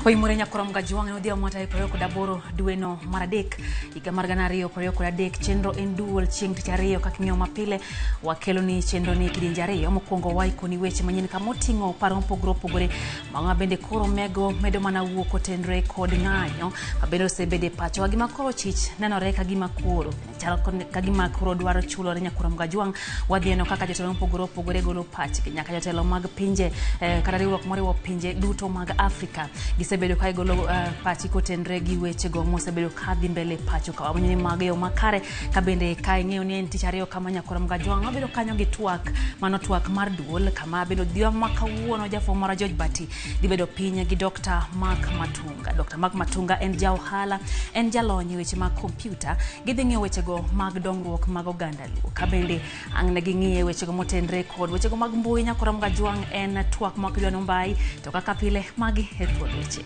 Oimurenya kuramga juang odia mwata ipayoko daboro dueno maradek iga marganario payoko dadek chenro enduol chieng tichario kakingyo mapile wakelo ni chenro ni kidinjario mokwongo waiko ni weche manyien kamotingo paro pogore manga bende koro medo mana wuoko tendre kod ng'anyo abendo sebede pacho agima koro chich nenore kagima koro chal kagima koro dwaro chulo renya kuramga juang wadhieno kaka jotelo pogore golo pach nyaka jotelo mag pinje kata riwruok moriwo pinje duto mag Afrika gisebedo kai golo pachi kotendre gi weche go mosebedo kadhi mbele pacho ka wanyini mageyo makare kabende kai ng'eyo ni entichario kama nyakuramga juang obedo kanyo gi twak mano twak mar duol kama bedo dio makawuono jafo mara George Bati dibedo pinye gi Dr. Mark Matunga en jauhala en jalony weche mag kompyuta gidhi ng'eyo weche go mag dongruok mag oganda luo kabende angne gi ng'eyo weche go motendre kod weche go mag mbui nyakuramga juang en twak makidwano mbai to kaka pile magi weche.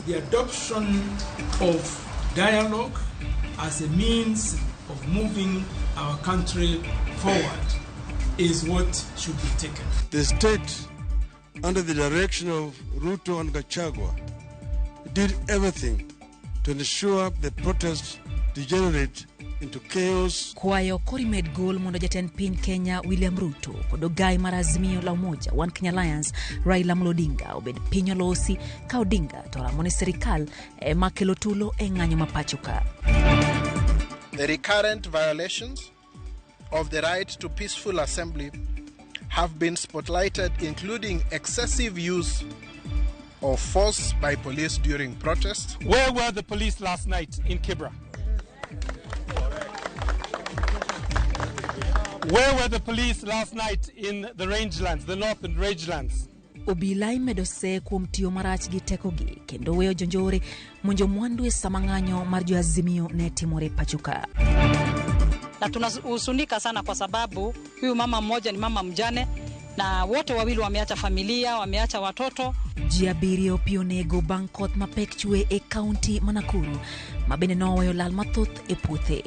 The adoption of dialogue as a means of moving our country forward is what should be taken. The state, under the direction of Ruto and Gachagua, did everything to ensure the protests degenerate into chaos. Kwayo korimed goal mondo jatend piny Kenya William Ruto kod ogai mar Azimio la Umoja One Kenya Alliance Raila Odinga obed piny olosi ka Odinga to ramone serikal makelo tulo e ng'anyo mapachoka. The recurrent violations of the right to peaceful assembly have been spotlighted, including excessive use of force by police during protests. Where were the police last night in Kibra? Where were the police last night in the rangelands, the northern rangelands? Obilai medose kuom tiyo marach gi tekogi kendo weyo jonjore monjo mwandu e sama ng'anyo mar jo Azimio ne timore pachoka. Na tunahuzunika sana kwa sababu huyu mama mmoja ni mama mjane na wote wawili wameacha familia, wameacha watoto. Jiabirio pionego Bangkot mapek chwe e county Manakuru mabende noweyo lal mathoth e puothe.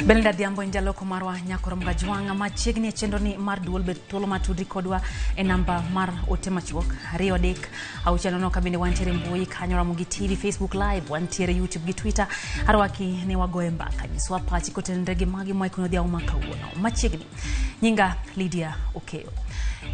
Belinda Diambo injaloko marwa nyakuramga juang machiegni chenro ni mar duol bet tolo matudri kodwa e namba mar ote machuok riodek au chanono kabinde wantiere mbui kanyo Ramogi TV Facebook live wantiere YouTube gi Twitter harwaki ne wagoe mbaka nyiswa pachi kotendege magi mwaikono dia umakawuono machiegni nyinga Lydia Okeo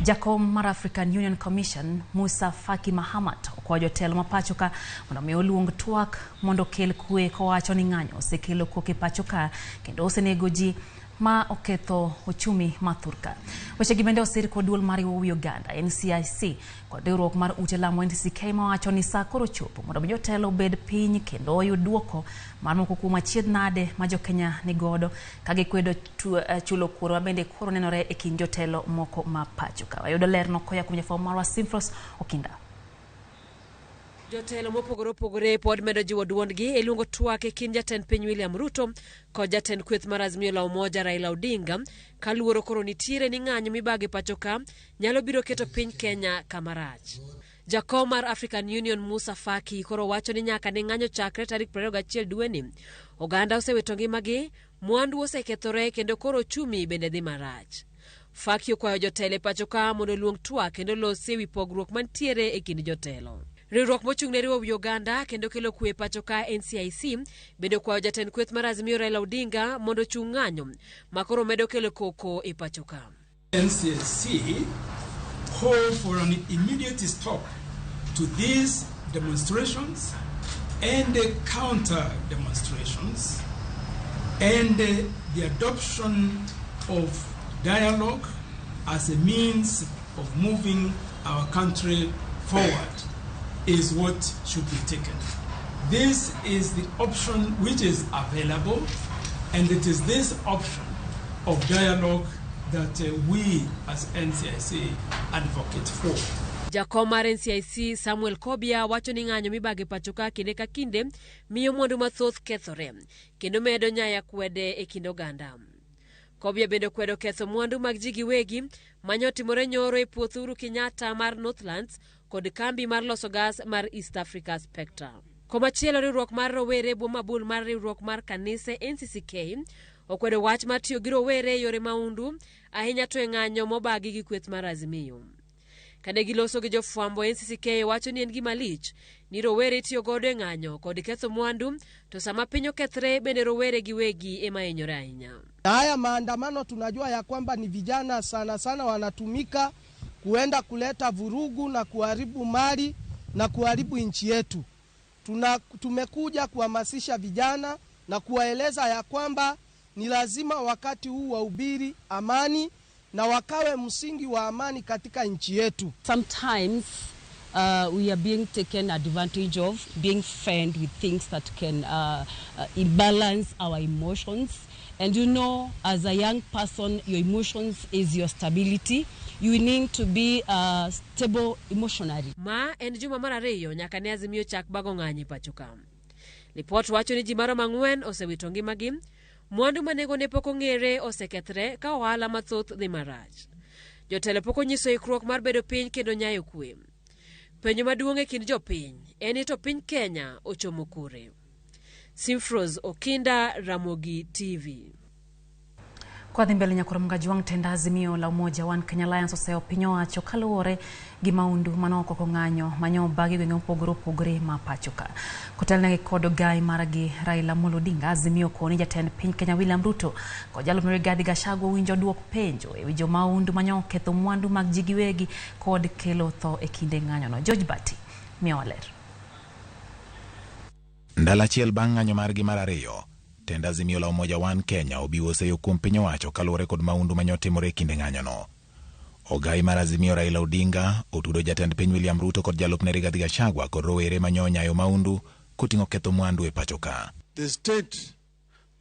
Jakom mar African Union Commission Musa Faki Mahamat kwa jotelo mapachoka mondo luong twak mondo kel kwe kowacho ni ng'anyo sekelo koke pachoka kendo osenegoji ma oketho uchumi mathurka. Weche gibende osir kod duol mar Uganda NCIC kod riwruok mar ute lamo NCK mawacho ni saa koro chopo mondo jotelo bed piny kendo oyud duoko mar moko kuom achiedh nade ma jo Kenya ni godo kage kwedo chulo kuoro bende koro nenore e kind jotelo moko mapachoka. Wayudo lerno koya kuom jafwambo marwa Simfros Okinda. Jotelo mopogore pod medo jiwo duondgi e luongo twak e kind jatend piny William Ruto kod jatend kweth mar Azimio la Umoja Raila Odinga kaluoro koro nitiere ni ng'anyo mibage pachoka nyalo biro keto piny Kenya kamarach. Jakom mar African Union Musa Faki koro wacho ni nyaka ne ng'anyo chakre tarik 21 dweni oganda osewito ngimagi, mwandu osekethore kendo koro chumi bende dhi marach. Faki okwayo jotelo pachoka mondo luong twak kendo losi wi pogruok mantiere e kind jotelo. Riwruok mochung'ne riwo Uganda kendo kelo kwe pachoka NCIC bende kwayo jatend kweth mar Azimio Raila Odinga mondo chung ng'anyo makoro medo kelo koko e pachoka. NCIC call for an immediate stop to these demonstrations and counter demonstrations and the adoption of dialogue as a means of moving our country forward is what should be taken. This is the option which is available, and it is this option of dialogue that we as NCIC advocate for. Jakom mar NCIC Samuel Kobia wacho ni ng'anyo mibage pachoka kinde ka kinde miyo mwandu mathoth kethore kendo medo nyaya kwede e kind oganda. Kobia bende kwedo ketho mwandu mag ji giwegi manyotimore nyoro e puoth Uhuru Kenyatta mar Northlands kod kambi mar loso gas mar East Africa Spectre. Komachielo riwruok mar rowere Bomabul mar riwruok mar kanise NCCK okwedo wach mar tiyo gi rowere yore maundu ahinya to ng'anyo mobagi gi kweth mar Azimio. Kane giloso gi jofwambo, NCCK wacho ni en gima lich ni rowere tiyo godo ng'anyo kod ketho mwandu, to sama piny okethre bende rowere giwegi ema hinyore ahinya. Haya maandamano tunajua ya kwamba ni vijana sana sana wanatumika kuenda kuleta vurugu na kuharibu mali na kuharibu nchi yetu. Tumekuja kuhamasisha vijana na kuwaeleza ya kwamba ni lazima wakati huu wahubiri amani na wakawe msingi wa amani katika nchi yetu. Sometimes we are being taken advantage of, being fed with things that can imbalance our emotions. And you know, as a young person, your emotions is your stability. You need to be stable emotionally. Ma en juma mar ariyo nyaka ne Azimio chak bago ng'anyo pachoka. Lipot wacho ni ji maromo 4 osewito ngimagi, mwandu manego ne pok ong'ere osekethre ka ohala mathoth dhi marach. Jotelo pok onyiso ikruok mar bedo piny kendo nyayo kwe. Penjo maduong' e kind jopiny en ni to piny Kenya ochomo kure. Simfros Okinda, Ramogi TV. Kwa dhimbele nyakura mgajuang tenda Azimio la Umoja One Kenya Alliance oseo pinyo wacho kaluore gi maundu manoko kong'anyo manyo bagi gwenge opogore mapachoka. Kotelne kodo gai maragi Raila Amolo Odinga, Azimio koni jatend piny Kenya William Ruto ko jalo Rigathi Gachagua winjo duok penjo ewi jo maundu manyo ketho mwandu mag ji giwegi kod kelo tho e kinde ng'anyono. George Bati miyo waler. Ndalo achiel bang' ng'anyo margi mar ariyo, tenda Azimio la Umoja One Kenya obiwo seyo kuom piny owacho kaluore kod maundu manyo timore kinde ng'anyono. Ogai mar Azimio Raila Odinga otudo jatend piny William Ruto kod jalupne Rigathi Gachagua kod rowere manyo nyayo maundu koting'o ketho mwandu e pachoka. The state,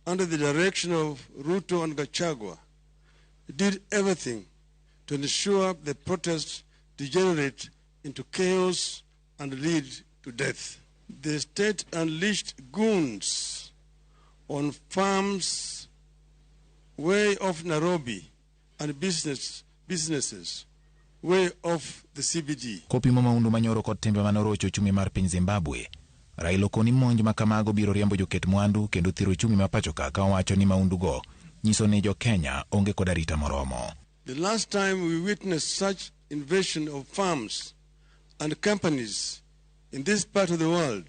under the direction of Ruto and Gachagua, did everything to ensure the protest degenerate into chaos and lead to death. The state unleashed goons on farms way off Nairobi and businesses way off the CBD. Kopimo maundu manyoro kod tembe manorocho chumi mar piny Zimbabwe, Raila koni monj makamago biro riembo joket mwandu kendo thiro chumi mapachoka ka wacho ni maundu go nyiso ni jo Kenya onge kod arita moromo. The last time we witnessed such invasion of farms and companies in this part of the world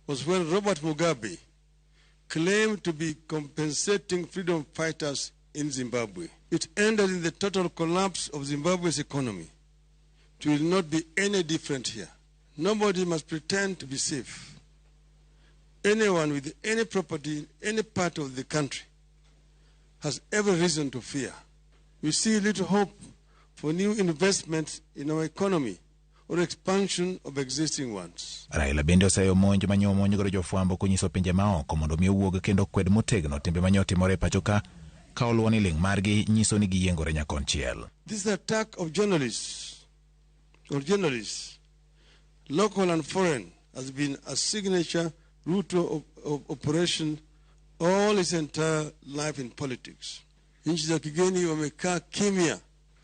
was when Robert Mugabe claimed to be compensating freedom fighters in Zimbabwe. It ended in the total collapse of Zimbabwe's economy. It will not be any different here. Nobody must pretend to be safe. Anyone with any property in any part of the country has every reason to fear. We see little hope for new investments in our economy or expansion of existing ones. Raila bende oseyo monj manyo godo jofwambo kunyiso pinje maoko mondo mi owuog kendo kwed motegno tembe manyo timore pachoka ka oluwo ni ling margi nyiso ni giyiengore nyakonchiel. This attack of journalists, local and foreign, has been a signature route of operation all his entire life in politics. Nchi za kigeni wamekaa kimya,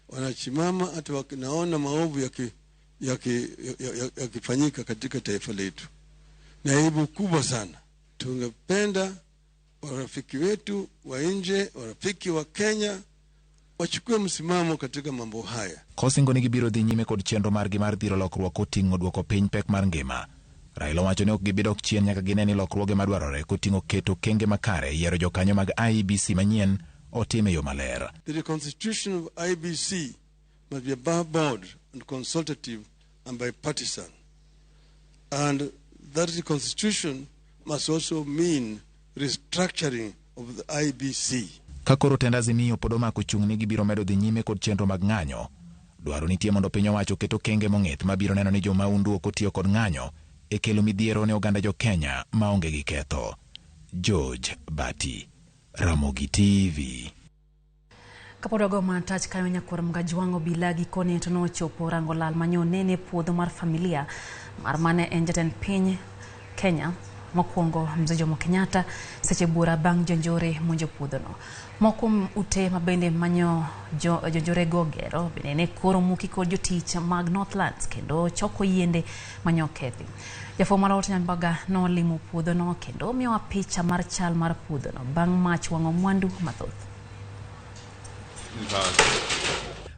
wanachimama hata wanaona maovu yakifanyika katika taifa letu. Ni aibu kubwa sana. Tungependa warafiki wetu wa nje, warafiki wa Kenya wachukue msimamo katika mambo haya. Kosingo ni gibiro dhi nyime kod chenro margi mar dhiro lokruok koting'o duoko piny pek mar ngima. Raila wacho ni ok gibidok chien nyaka gineni lokruoge madwarore koting'o keto kenge makare yiero jokanyo mag IEBC manyien otime yo maler. The constitution of IEBC must be above board and consultative and bipartisan. And that the constitution must also mean restructuring of the IEBC. Kakoro tenda Azimio podoma kuchung' ni gibiro medo dhi nyime kod chenro mag ng'anyo. Dwaro nitie mondo piny owacho keto kenge mong'ith mabiro neno ni joma undu ok otiyo kod ng'anyo e kelo midhiero ne oganda jo Kenya maonge gi ketho. George Bati, Ramogi TV. Kapodogo matach kayo nyakura mgajuango bilagi kone tono chopo rango lal manyo nene puodho mar familia mar mane en jatend piny Kenya mokwongo Mzee Jomo Kenyatta seche bura bang' jonjore monjo puodhono. Moko ute mabende manyo jonjore go gero bende ne koro muki kod jotich mag Northlands kendo choko yiende manyo kethi. Jafwambo mar Nyambaga nolimo puodhono kendo miyowa picha mar chal mar puodhono bang' mach wang'o mwandu mathoth.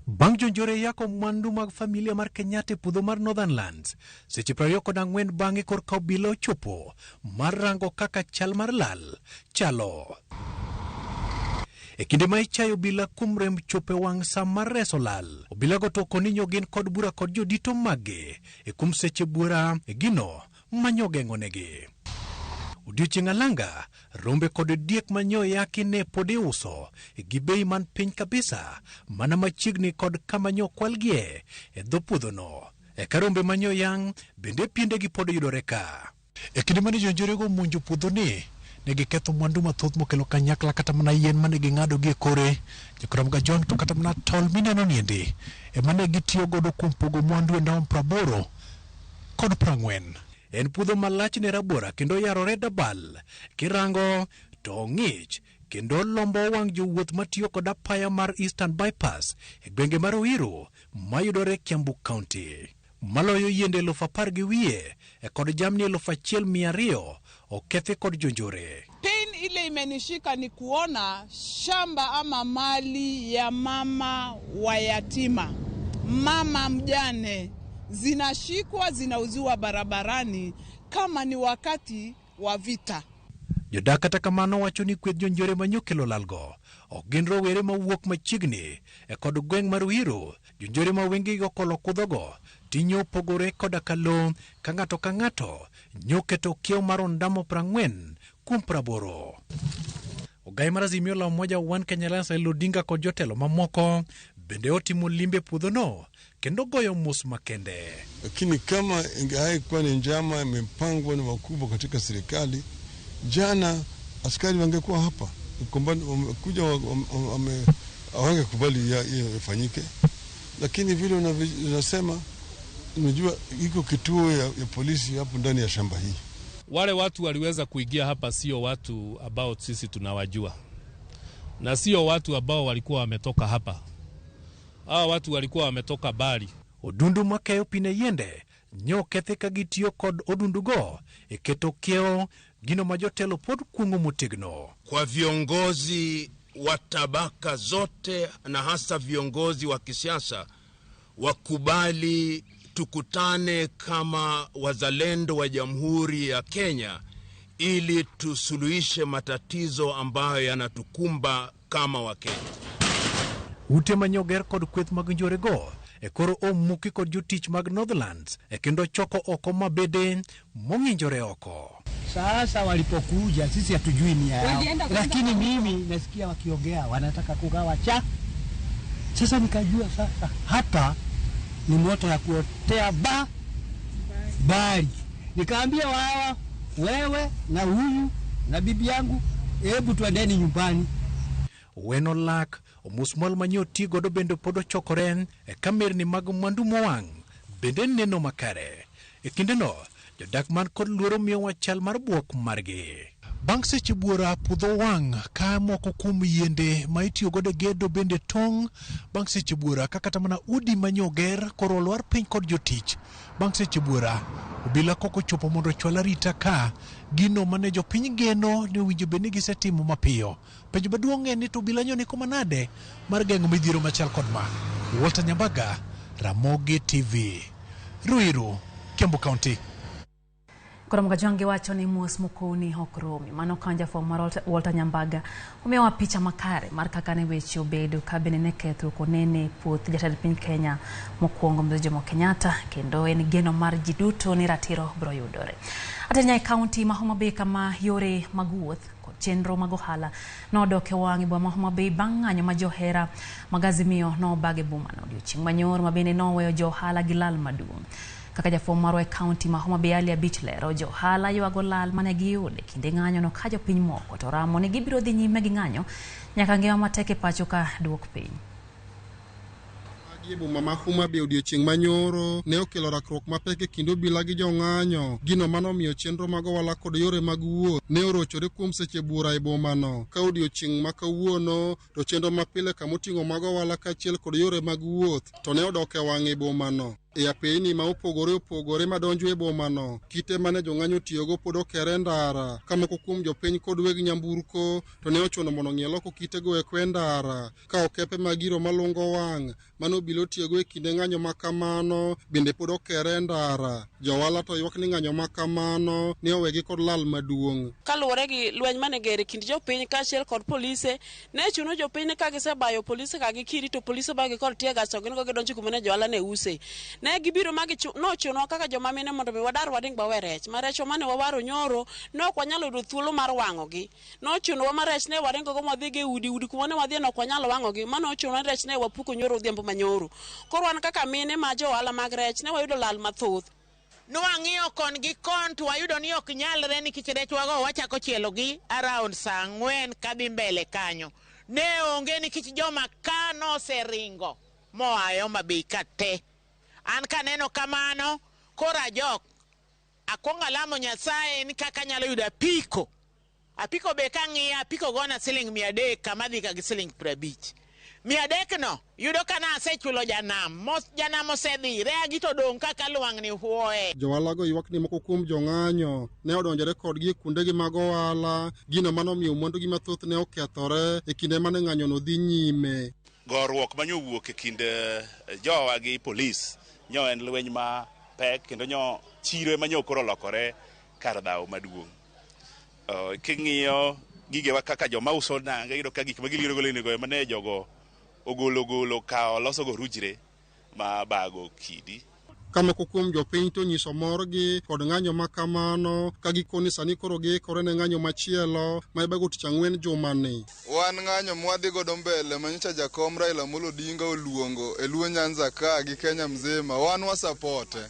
Bang' jonjore yako mwandu mag familia mar Kenyatta puodho mar Northernlands seche 24 bang'e korka obila ochopo mar rango kaka chal mar lal chalo. E kinde ma ichayo obila kuom rem chope wang' sa mar reso lal, obila go to koninyo gin kod bura kod jodito mage e kum seche bura e gino manyo geng'onegi. Odiochieng' alanga, rombe kod diek manyo yaki ne pod iuso gi bei man piny kabisa mana machiegni kod kama nyo kwalgie e dho puodhono. Eka rombe manyo yang' bende piendegi pod yudore ka. E kinde mane jonjorego monjo puodhoni, ne giketho mwandu mathoth mokelo kanyakla kata mana yien mane ging'ado gi kore. Jokoramga jwang' to kata mana tol mineno niendi ema ne gitiyo godo kuom pogo mwandu e ndam 80 kod 40. En puodho malach ne rabora kendo yarore dabal. Kirango to ng'ich kendo lombo wang' jowuoth matiyo kod apaya mar Eastern Bypass e gwenge mar Ruiru mayudore Kiambu County. Maloyo yiende 10,000 gi wiye e kod jamni 1,200 okethi kod jonjore. Pain ile imenishika ni kuona shamba ama mali ya mama wa yatima, mama mjane, zinashikwa zinauziwa barabarani kama ni wakati wa vita. Jodak kata kamano wacho ni kweth jonjore manyokelo lalgo ok gin rowere mawuok machiegni e kod gweng' mar Ruiru. Jonjore ma wengegi okolo kudhogo tinyo pogore koda kalo ka ng'ato nyoketo kiew mar ondamo 40 kuom 80. Ogai mar Azimio la Umoja One Kenya Raila Odinga kod jotelo mamoko bende otimo limbe puodhono kendo goyo mos makende. Lakini kama ingekuwa ni njama imepangwa na wakubwa katika serikali, jana askari wangekuwa hapa kuja wangekubali ifanyike. Lakini vile unasema, unajua iko kituo ya polisi hapo ndani ya shamba hii. Wale watu waliweza kuingia hapa sio watu ambao sisi tunawajua, na sio watu ambao walikuwa wametoka hapa. Hawa watu walikuwa wametoka bali. Odundu makayo pine yende nyokethi ka gitiyo kod odundugo iketo kiewo gino majotelo pod kungo motegno. Kwa viongozi wa tabaka zote na hasa viongozi wa kisiasa wakubali tukutane kama wazalendo wa Jamhuri ya Kenya ili tusuluhishe matatizo ambayo yanatukumba kama Wakenya. Ute manyoger kod kweth mag njorego e koro omuki kod jotich mag Northlands e kendo choko oko mabede mong'injore oko. Sasa walipokuja sisi hatujui ni yao, lakini mimi nasikia wakiongea wanataka kugawa cha. Sasa nikajua sasa hapa ni moto ya kuotea bali. Nikaambia wao, wewe na huyu na bibi yangu, hebu tuendeni nyumbani. Weno lak omusmol manyoti godo bendo podo chokoren e kamerni mag mwandu mowang' bende neno makare. E kindeno jodak man kod luoro miyo wachal mar buok margi. Bang' seche buora puodho wang' ka moko kuom yiende ma itiyo godo gedo bende tong'. Bang' seche buora ka kata mana udi manyoger koro lwar piny kod jotich. Bang' seche buora obila koko chopo mondo chwala rita ka gino mane jopiny geno ne winjo bende gisetimo mapiyo. Penjo maduong' en ni to obila nyone komanade mar geng'o midhiero machal kod ma. Walter Nyambaga, Ramogi TV, Ruiru, Kiambu County. Koramga jange wacho ni mos mokoni okromi. Mano kanja fo mar Walter Nyambaga omiyowa picha makare mar kaka ne weche obedo ka bende ne ketho konene puoth jatend piny Kenya mokwongo Mzee Jomo Kenyatta kendo en geno mar ji duto ni ratiro bro yudore. Atenya county ma Homa Bay kama yore mag wuoth kod chenro mag ohala nodok e wang' boma ma Homa Bay bang' ng'anyo ma johera mag Azimio nobage bumano. Odiochieng' manyor ma bende noweyo johala gi lal maduong'. Kaka jafwambo marwa e county ma Homa Bay Ali Abich lero, johala ywago lal mane giyude kinde ng'anyo no ka jopiny moko to ramo ni gibiro dhi nyime gi ng'anyo nyaka ngima matek e pacho ka duok piny. Boma ma Homa Bay odiochieng' manyoro ne okelo rakruok mapek e kind obila gi jong'anyo. Gino mano miyo chenro mag ohala kod yore mag wuoth ne orochore kuom seche buora e bomano. Ka odiochieng' ma kawuono to chenro mapile kamoting'o mag ohala kaachiel kod yore mag wuoth to ne odok e wang'e bomano. E apeyni ma opogore madonjo e bomano, kite mane jong'anyo tiyogo pod okere ndara. Ka moko kuom jopiny kod weg nyamburko to ne ochuno mondo ng'iel oko kitego e kwe ndara. Ka okepe mag giro malungo wang' mane obila otiyogo e kinde ng'anyo makamano bende pod okere ndara. Johala to ywak ni ng'anyo makamano ne owegi kod lal maduong'. Kaluwore gi lweny mane gere kind jopiny kaachiel kod polise, ne chuno jopiny ni ka gisebayo polise ka gikiri to polise bagi kod tie gas to gin go gidonjo kuma ne johala ne use. Ne gibiro nochuno kaka joma mine mondo mi wadar wading bawe rech. Ma rech mane wawaro nyoro ne ok wanyalo yudo thuolo mar wang'ogi. Nochuno wa marech ne waringo go madhi ge udi kuma ne wadhi no ok wanyalo wang'ogi. Mano ochuno rech ne wapuko nyoro odhiambo manyoro. Koro wan kaka mine ma johala mag rech ne wayudo lal mathoth. Nwang'iyo kon gi kon to wayudo ni ok nyalre nikech rech wago wachako chielo gi around saa 4 kadhi mbele kanyo. Ne onge nikech joma kano oseringo moa Homa Bay ka te. An kaneno kamano kora jok akwongo alamo Nyasaye ni kaka nyalo yudo apiko. Apiko be kang'iya apiko gona siling 300 kama dhi ka gi siling 50. 300 no yudo kana asechulo janam osedhi rea gi to dong' kaka lwang'ni huoe. Johala go ywak ni moko kuom jong'anyo ne odonjore kodgi e kundegi mag ohala. Gino mano miyo mwandu gi mathoth ne okethore e kinde mane ng'anyo no dhi nyime. Goruok manyo wuok e kind jowa gi polis nyo en lweny ma pek kendo nyo chiro manyo koro lokore kar dhaw maduong'. King'iyo gigewa kaka joma uso nanga iyudo ka gik ma giliero go lenigo mane jogo ogolo ka loso go rujre ma bago kidi. Kama kuom jopiny to nyiso morgi kod ng'anyo makamano ka gikoni sani koro giikore ne ng'anyo machielo ma ibago tich ang'wen jumani. Wan ng'anyo mwadhi godo mbele manyicha jakom Raila Amolo Odinga oluongo e Luo Nyanza ka gi Kenya mzima wan wasapote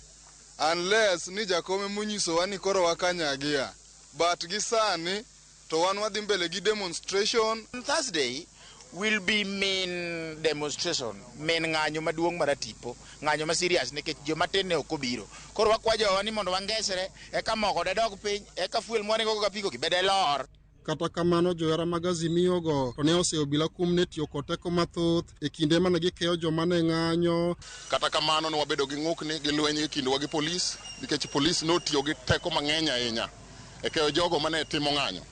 unless ni jakom munyiso wani koro wakanyagia but gisani to wan wadhi mbele gi demonstration. Thursday will be main demonstration, main ng'anyo maduong' maratipo, ng'anyo ma serious nikech joma tin ne ok obiro. Koro wakwajo ni mondo wangesre eka moko de dog piny eka fuel mwaringo ga piko kibede lor. Kata kamano johera mag Azimio go to ne oseo obila kuom ne tiyo kod teko mathoth e kinde mane gikeyo joma ne ng'anyo. Kata kamano ne wabedo gi ng'ukni gi lweny e kindwa gi polis nikech polis notiyo gi teko mang'eny ahinya e keyo jogo mane timo ng'anyo.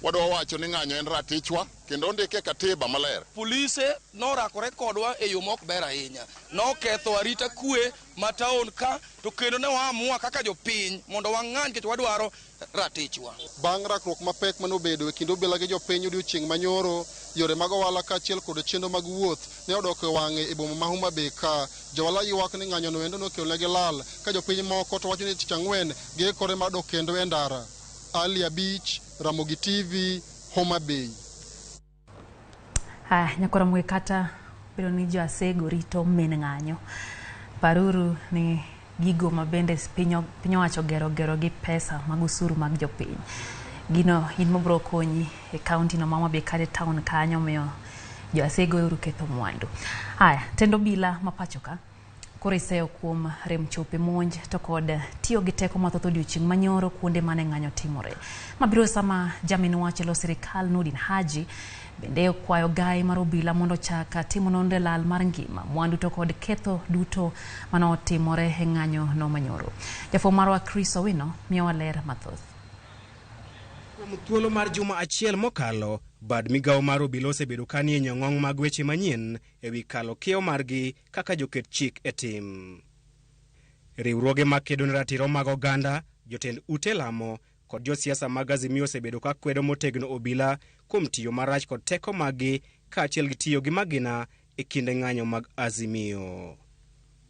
Wadwa wacho ni ng'anyo en ratichwa kendo ndike katiba maler. Polise norakore kodwa e yo mok ber ahinya. Noketho arita kwe ma taon ka to kendo ne waamua kaka jopiny mondo wang'any kech wadwaro ratichwa. Bang' rakruok mapek mane obedo e kind obila gi jopiny odiochieng' manyoro, yore mag ohala kaachiel kod chenro mag wuoth ne odok e wang'e e boma ma Homa Bay ka. Johala ywak ni ng'anyo no endo nokelonegi lal ka jopiny moko to wacho ni tich ang'wen giikore mar dok kendo e ndara. Ali Beach, Ramogi TV, Homa Bay. Nyakora mwekata bedo ni jo asego rito min ng'anyo. Paruru ni gigo mabende piny owacho gero gi pesa mag usuru mag jopiny. Gino in mobro konyi e kaunti no Homa Bay kare town kanyo miyo jo asego uru ketho mwandu. Tendo bila mapachoka koro iseyo kuom rem chope monj to kod tiyo gi teko mathoth odiochieng' manyoro kuonde mane ng'anyo timore. Mabiro sama jamin wacho lo sirikal Nordin Haji bende kwayo gai mar obila mondo chaka timo nonde lal mar ngima mwandu to kod ketho duto mane otimore e ng'anyo no manyoro. Jafwambo marwa Chris Owino miyo ler mathoth. Kuom thuolo mar juma achiel mokalo, bad migawo mar obila osebedo kanie nyong'ong mag weche manyien ewi kalo kiewo margi kaka joket chik e tim. Riwruoge makedo ne ratiro mag oganda, jotend ute lamo kod josiasa mag Azimio osebedo ka kwedo motegno obila kuom tiyo marach kod teko maggi kaachiel gi tiyo gi magina e kinde ng'anyo mag Azimio.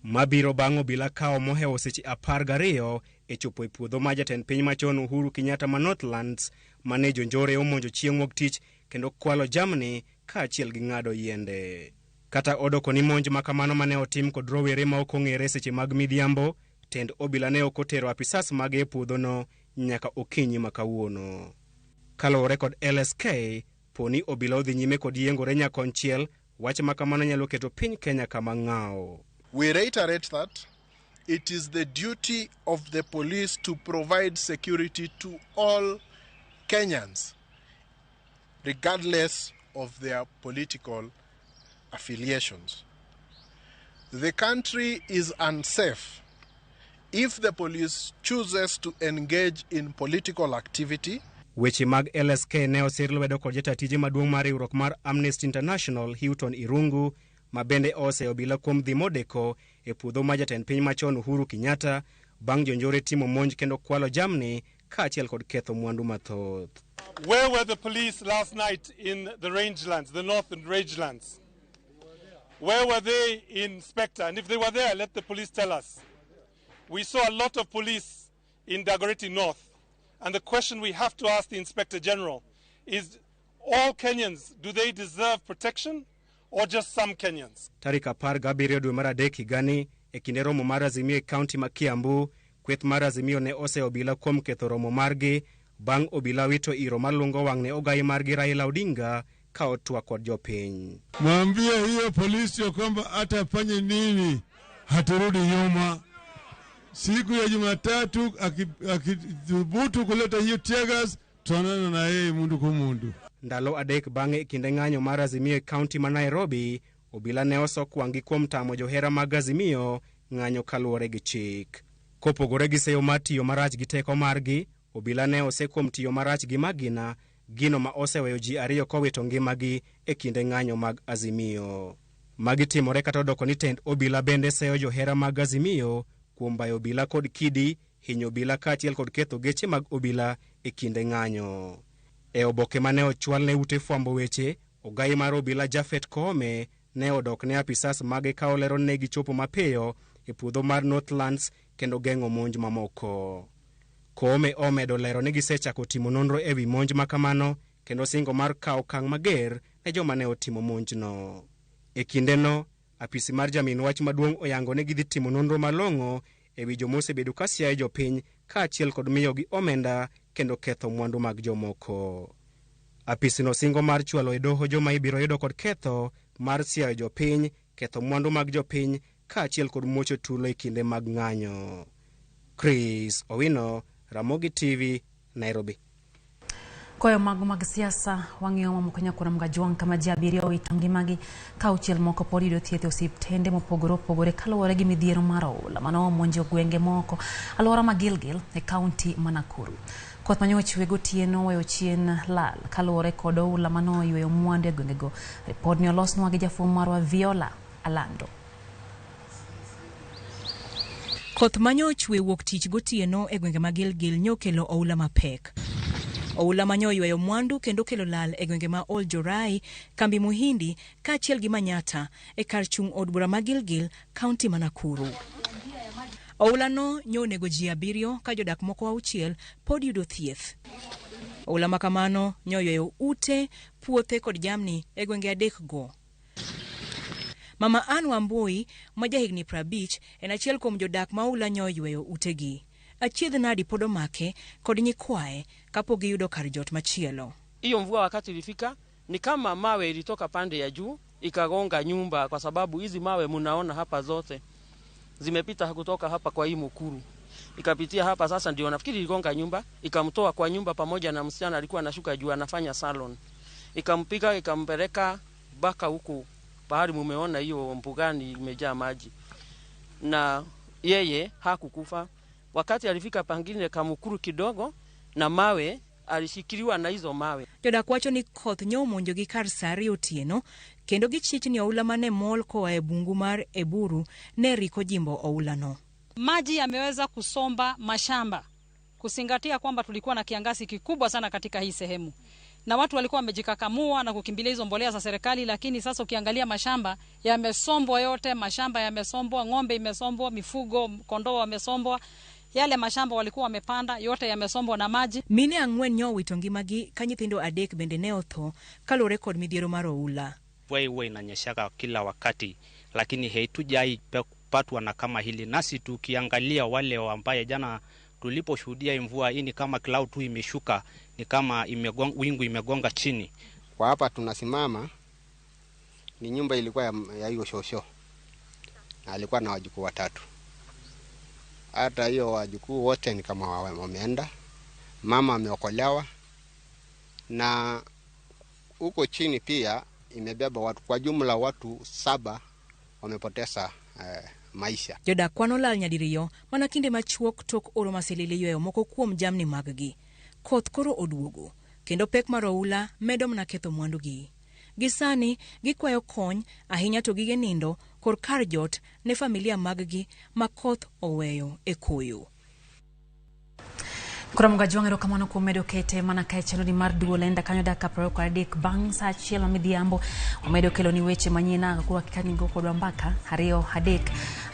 Mabiro bang' obila kawo mohewo seche 12 e chopo e puodho ma jatend piny machon Uhuru Kenyatta ma Northlands mane jonjore omonjo chieng' wuok tich kendo kwalo jamni kaachiel gi ng'ado yiende. Kata odoko ni monj makamano mane otim kod rowere ma ok ong'ere seche mag midhiambo, tend obila ne ok otero apisas mage e puodhono nyaka okinyi makawuono. Kaluwore kod LSK, poni obila odhi nyime kod yiengore nyakonchiel Wache makamano nyalo keto piny Kenya kama ng'ao. We reiterate that it is the duty of the police to provide security to all Kenyans, regardless of their political affiliations. The country is unsafe if the police chooses to engage in political activity. Weche mag LSK ne osir lwedo kod jatatije maduong' mar riwruok mar Amnesty International Hilton Irungu, ma bende ose obila kuom dhi modeko e puodho ma jatend piny machon Uhuru Kenyatta bang' jonjore timo monj kendo kwalo jamni kaachiel kod ketho mwandu mathoth. Where were the police last night in the rangelands, the northern rangelands? Where were they in Spectre? And if they were there, let the police tell us. We saw a lot of police in Dagoretti North. And the question we have to ask the Inspector General is, all Kenyans, do they deserve protection or just some Kenyans? Tarik 17 dwe mar adek higani e kinde romo mar Azimio e kaunti ma Kiambu, kweth mar Azimio ne ose obila kuom ketho romo margi bang' obila wito iro malungo wang' ne ogai margi Raila Odinga ka otwa kod jopiny. Mwambie hiyo polisi ya kwamba hata fanye nini haturudi nyuma. Siku ya Jumatatu akithubutu kuleta hiyo tears, tuonana na yeye mundu kwa mundu. Ndalo adek bang'e kinde ng'anyo mar Azimio e kaunti ma Nairobi, obila ne osok wang'gi kuom tamo johera mag Azimio ng'anyo kaluwore gi chik. Kopogore gi seyo mar tiyo marach gi teko margi, obila ne ose kuom tiyo marach gi magina, gino ma oseweyo ji ariyo kowito ngimagi e kinde ng'anyo mag Azimio. Magi timore kata odoko ni tend obila bende seyo johera mag Azimio kuom bayo obila kod kidi, hinyo obila kaachiel kod ketho geche mag obila e kinde ng'anyo. E oboke mane ochwal ne ute fwambo weche, ogai mar obila Jafet Koome ne odok ne apisas mage ka olero ne gichopo mapiyo e puodho mar Northlands kendo geng'o monj mamoko. Koome omedo lero ni gisechako timo nonro e wi monj makamano kendo singo mar kawo okang' mager ne joma ne otimo monjno. E kindeno, apisi mar jamin wach maduong' oyango ne gidhi timo nonro malong'o e wi joma osebedo ka siayo jopiny kaachiel kod miyogi omenda kendo ketho mwandu mag jomoko. Apisino singo mar chwalo e doho joma ibiro yudo kod ketho mar siayo jopiny, ketho mwandu mag jopiny kaachiel kod muocho tulo e kinde mag ng'anyo. Chris Owino, Ramogi TV, Nairobi. Koyo mago mag siasa wang'iyo mamukanya kuna mgajwang kama ji abiriyo wito ngimagi ka auchiel moko pod yudo thieth e osiptende mopogore opogore kaluwore gi midhiero mar oula mano omonjo gwenge moko alwora ma Gilgil e kaunti ma Nakuru. Koth manyoch we gotieno weyo chien lal kaluwore kod oula mano yweyo mwandu e gwengego. Ripod ni olosnwa gi jafwambo marwa Viola Alando. Koth manyoch we wuok tich gotieno e gwenge ma Gilgil nyokelo oula mapek. Oula manyo yweyo mwandu kendo kelo lal e gwenge ma Ol Jorai, Kambi Muhindi, kaachiel gi Manyata e kar chung' od bura ma Gilgil, kaunti ma Nakuru. Oula no nyonego ji 7 ka jodak moko 6 pod yudo thieth. Oula makamano nyoyweyo ute, puothe kod jamni e gwenge 3 go. Mama Ann Wambui, ma jahigni 50, en achiel kuom jodak ma oula nyoyweyo utegi. Achiedh nadi pod omake kod nyikwae kapo giyudo kar jot machielo. Hiyo mvua wakati ilifika ni kama mawe ilitoka pande ya juu ikagonga nyumba, kwa sababu hizi mawe mnaona hapa zote zimepita kutoka hapa kwa hii Mukuru ikapitia hapa. Sasa ndio nafikiri iligonga nyumba, ikamtoa kwa nyumba pamoja na msichana alikuwa anashuka juu anafanya salon, ikampiga ikampeleka baka huku bahari. Mumeona hiyo mbugani imejaa maji na yeye hakukufa. Wakati alifika pangine Kamukuru kidogo na mawe alishikiliwa na hizo mawe. Jodak wacho ni koth nyomonjo gi kar sari otieno kendo gichich ni oula mane mol koa e bungu mar Eburu ne riko jimbo oula no. Maji yameweza kusomba mashamba, kuzingatia kwamba tulikuwa na kiangazi kikubwa sana katika hii sehemu na watu walikuwa wamejikakamua na kukimbilia hizo mbolea za serikali, lakini sasa ukiangalia mashamba yamesombwa yote, mashamba yamesombwa, ng'ombe imesombwa, mifugo, kondoo wamesombwa. Yale mashamba walikuwa wamepanda yote yamesombwa na maji. Mine 4 nyo wito ngimagi ka nyithindo 3 bende ne otho kaluwore kod midhiero mar oula. Mvua inanyesha kila wakati, lakini haitujai patwa na kama hili. Nasi tukiangalia wale ambaye jana tuliposhuhudia mvua hii, ni kama cloud tu imeshuka, ni kama wingu imegonga chini. Kwa hapa tunasimama Ni nyumba ilikuwa ya hiyo shosho. Na alikuwa na wajukuu 3. Hata hiyo wajukuu wote ni kama wameenda. Mama ameokolewa. Na huko chini pia imebeba watu, kwa jumla watu 7 wamepoteza maisha. Jodak kwano lal nyadiriyo mana kinde machuok tok oro masilili yweyo moko kuom jamni mag-gi. Koth koro oduogo, kendo pek mar oula medo mana ketho mwandugi. Gisani gikwayo kony ahinya to gige nindo kor kar jot ne familia mag-gi ma koth oweyo e koyo. Kuramuga juangero kamano kuom medo kete mana kae chenro mar duol enda kanyo dakika 23 bang' saa achiel midhiambo omedo kelo ni weche manyien kwa kikanigo kodwa mbaka 2-3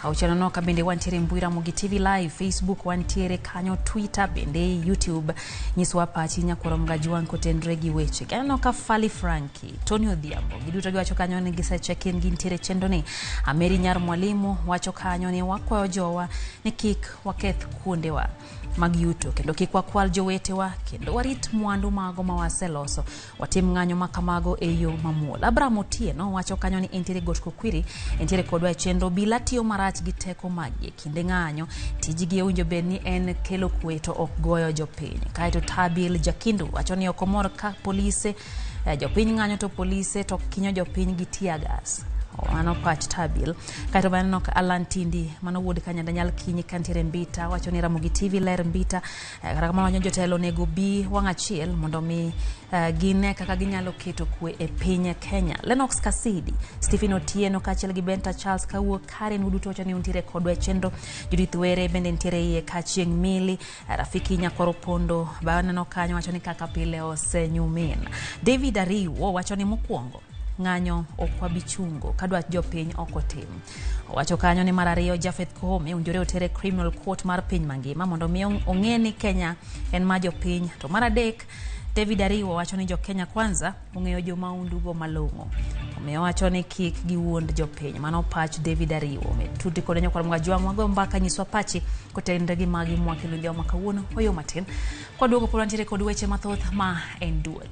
auchiel noka bende wantiere mbui Ramogi TV live, Facebook wantiere kanyo, Twitter bende YouTube. Nyiswa pachi nyakuramuga juang kotendre gi weche kanyo ka Fali Frankie, Tony Odhiambo giduto giwacho kanyo ni gise check in gintiere chenro ni. Ameri Nyar Mwalimu wacho kanyo ni wakwayo jowa ni kik waketh kuondewa mag yuto kendo kik wakwal jowetewa kendo warit mwandu mago ma waseloso, watim ng'anyo makamago e yo mamuol. Abraham Otieno wacho kanyo ni entiere got Kokwiri, entiere kodwa chenro bila tiyo marach gi teko magi kinde ng'anyo. Tijigi owinjo bed ni en kelo kwe to ok goyo jopiny. Kaeto Tabil Jakindu wacho ni okomor ka polise jopiny ng'anyo to polise to kinyo jopiny gi tear gas. Ano pach Tabil. Kaito banano ka Alan Tindi mano wuod Kanyanda nyal kinyi kantiere Mbita wacho ni Ramogi TV ler Mbita. Kata kamano jotelo nego bi wang' achiel mondo mi gine kaka ginyalo keto kwe e piny Kenya. Lennox Kasidi, Stephen Otieno kachiel gi Benta Charles kawuok Karen uduto wacho ni untiere kodwa chenro. Judith Were bende ntiere iye kachieng' Mili, Rafiki Nyakoro Pondo banano kanyo wacho ni kaka pile osenyumin. David Ariwo wacho ni mokwongo ng'anyo okwabichungo kadwa jopiny okotim. Wacho kanyo ni marariyo Jafeth Koome unjore otere criminal court mar piny mangima mondo mi ong'eni Kenya en ma jopiny. To maradek David Ariwo wacho ni jo Kenya kwanza ong'eyo jo maundugo malong'o. Omiyo wacho ni kik giwuond jopiny. Mano pach David Ariwo. Tuti kode nyakwa mga juang wago mbaka nyiswa pachi kotende gi magi mwakilo ndia makawuono oyo matin. Kwa duogo pulantire kod weche mathoth ma en duol.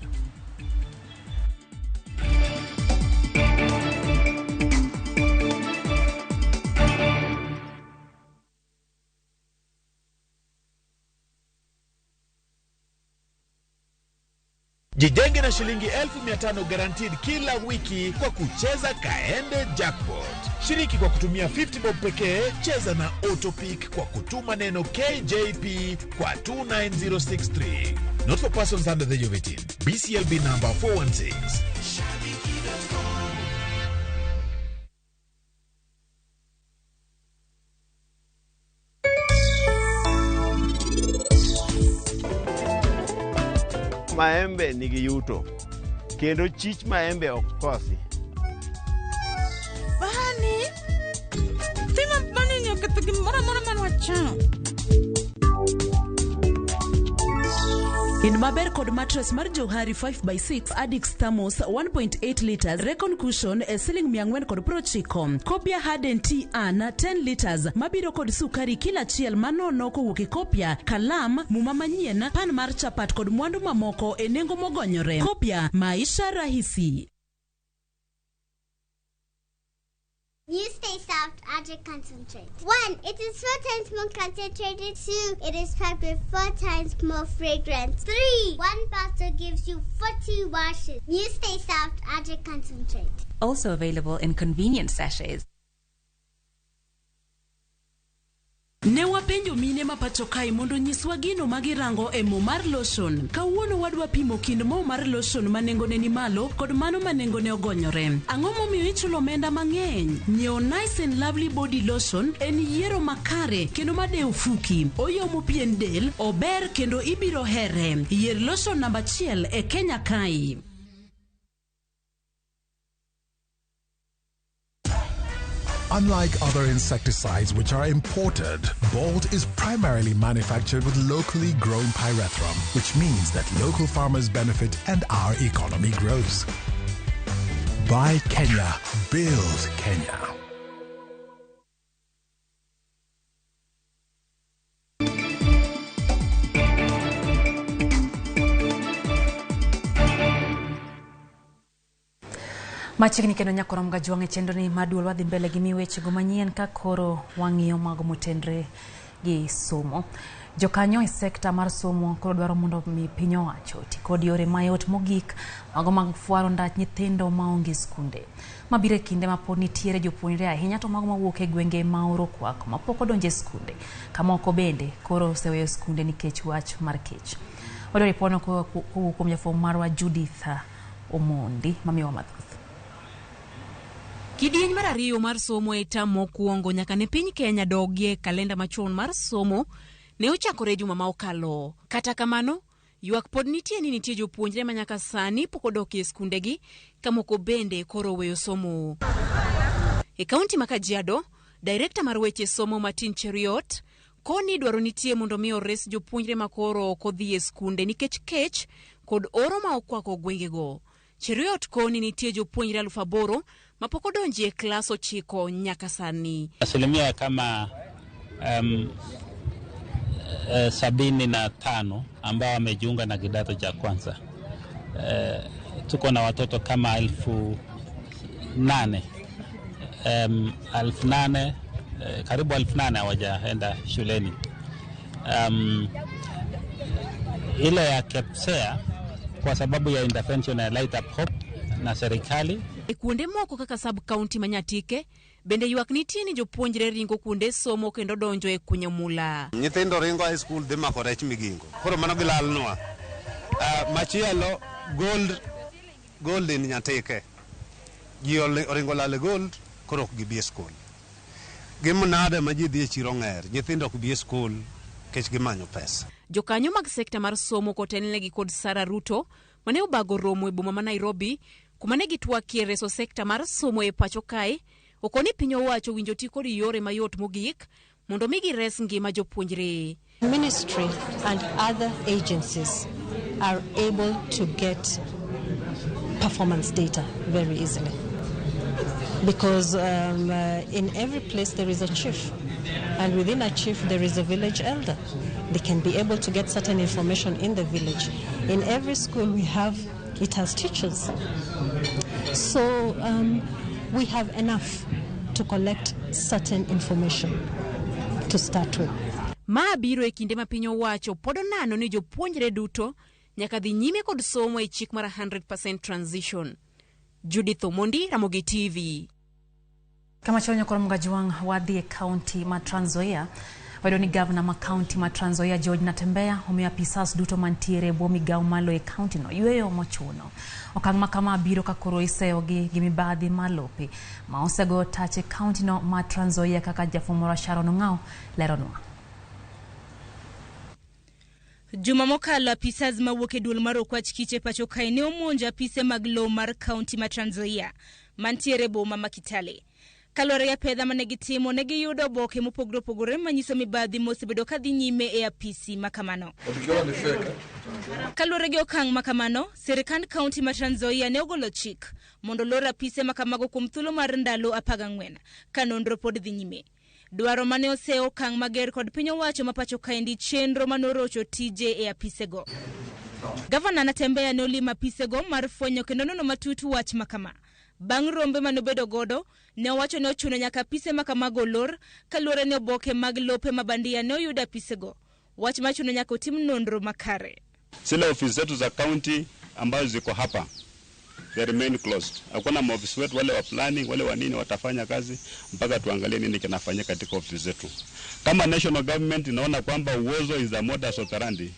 Jijenge na shilingi 1500 guaranteed kila wiki kwa kucheza Kaende Jackpot. Shiriki kwa kutumia 50 bob pekee, cheza na Autopic kwa kutuma neno KJP kwa 29063. Not for persons under the age of 18. BCLB number 416. Maembe nigi yuto kendo chich maembe ok kosi. Bani tima bani ni oketho gimoro manwachano. In maber kod mattress mar Johari 5x6 Addix Thermos 1.8 liters Recon Cushion e siling 490. Kopia Harden Tea An 10 liters mabiro kod sukari kila chiel manono kowuok e kopia, kalam, muma manyien, pan mar chapat kod mwandu mamoko e nengo mogonyore. Kopia Maisha Rahisi. You stay soft, Adric concentrate. 1. It is 4 times more concentrated. 2. It is packed with 4 times more fragrance. 3. 1 bottle gives you 40 washes. You stay soft, Adric concentrate. Also available in convenient sachets. Ne wapenjo mine ma pacho kae mondo nyiswa gino magirango e mo mar lotion. Kawuono wadwa pimo kind mo mar lotion manengone ni malo kod mano manengone ogonyore. Ang'o momiyo ichulo omenda mang'eny? Nyiewo Nice and Lovely Body Lotion en yiero makare kendo madeo fuki. Oyomo pien del, ober kendo ibiro here. Yier lotion namba 1 e Kenya kae. Unlike other insecticides which are imported, Bolt is primarily manufactured with locally grown pyrethrum, which means that local farmers benefit and our economy grows. Buy Kenya, build Kenya. Machiegni kendo nyakoro mga juang e chenro ni maduol wadhi mbele gi weche go manyien ka koro wang'iyo mago motendre gi somo. Jokanyo e sekta mar somo koro dwaro mondo mi piny owacho ti kod yore mayot mogik mago mag fuaro ndach nyithindo maonge skunde. Mabiro e kinde ma pod nitiere jopuonjre ahinya to mago mawuok e gwenge ma oro kwako mapok odonje skunde. Kamoko bende koro oseweyo skunde nikech wach mar kech. Wado ripono kuom jafwambo marwa Judith Omondi mamiwa mathoth. Kidieny mar ariyo mar somo e tam mokwongo nyaka ne piny Kenya dogie kalenda machon mar somo ne ochakore juma ma okalo. Kata kamano, ywak pod nitie ni nitie jopuonjre ma nyaka sani pok odok e skundegi, kamoko bende koro weyo somo. E kaunti ma Kajiado, Director mar weche somo Martin Cheriot koni dwaro nitie mondo mi ores jopuonjre ma koro kodhi e skunde nikech kech kod oro ma okwako gwengego. Cheriot koni nitie jopuonjre 8,000 mapok odonji e klas 9 nyaka sani. Asilimia kama 75 ambao wamejiunga na kidato cha kwanza. Tuko na watoto kama 8,000. 8,000 karibu 8,000 hawajaenda shuleni. Ile ya KEPSEA kwa sababu ya intervention ya Light Up Hope na serikali. E kuonde moko kaka sub county Manyatike bende ywak nitie ni jopuonjre ringo kuonde somo kendo donjo e kunyomula. Nyithindo ringo high school dhi mako rech migingo. Koro mano gilalnwa. Machielo gold in Nyatike. Ji oringo lal gold koro ok gibi e school. Gimunade ma ji dhi e chiro ng'er. Nyithindo ok bi e school kech gimanyo pesa. Jokanyo mag sekta mar somo kotelnegi kod Sara Ruto mane obago romo e boma ma Nairobi kuma ne gitwakie reso sekta mar somo e pacho kae okoni piny owacho winjo ti kod yore mayot mogik mondo mi gires ngima jopuonjre. Ministry and other agencies are able to get performance data very easily because in every place there is a chief, and within a chief there is a village elder. They can be able to get certain information in the village. In every school it has teachers. So we have enough to collect certain information to start with. Ma biro e kinde ma piny owacho podo nano ni jopuonjre duto nyaka dhi nyime kod somo e chik mar 100% transition. Judith Omondi, Ramogi TV. Kama chonyo koro mga juang wadhi e county ma Trans Nzoia. Wado ni governor ma county ma Trans Nzoia George Natembeya omiyo apisas duto mantiere bwo migawo malo e county no yweyo mochuno. Okang' ma kama biro ka koro iseyogi gi mibadhi malope ma osego tach e county no ma Trans Nzoia kaka jafwambo Sharon Ong'ao leronwa. Juma mokalo apisas mawuok e duol mar okwach kiche pacho kae ne omonjo apise mag law mar county ma Trans Nzoia mantiere boma ma Kitale. Kalore ya pedha mane gitimo ne giyudo oboke mopogore opogore manyiso mibadhi mosebedo ka dhi nyime e apisi makamano. Kalore gi okang' makamano, serikand county ma Trans Nzoia ne ogolo chik mondo lor apise makamago kuom thuolo mar ndalo 14 ka nonro pod dhi nyime. Dwaro mane oseo okang' mager kod piny owacho ma pacho kaendi chenro manorocho tije e apisego. Governor Natembeya ne olimo apisego mar fwenyo kendo nono matut wach makama. Bang' rombe manobedo godo, ne owacho ne ochuno nyaka apise makamago lor kaluwore ne oboke mag lope mabandia ne oyudo apisego. Wach machuno nyaka otim nonro makare. Zile ofisi zetu za county ambazo ziko hapa they remain closed. Hakuna maofisi wetu wale wa planning wale wa nini watafanya kazi mpaka tuangalie nini kinafanyika katika ofisi zetu. Kama national government inaona kwamba uozo is the modus operandi,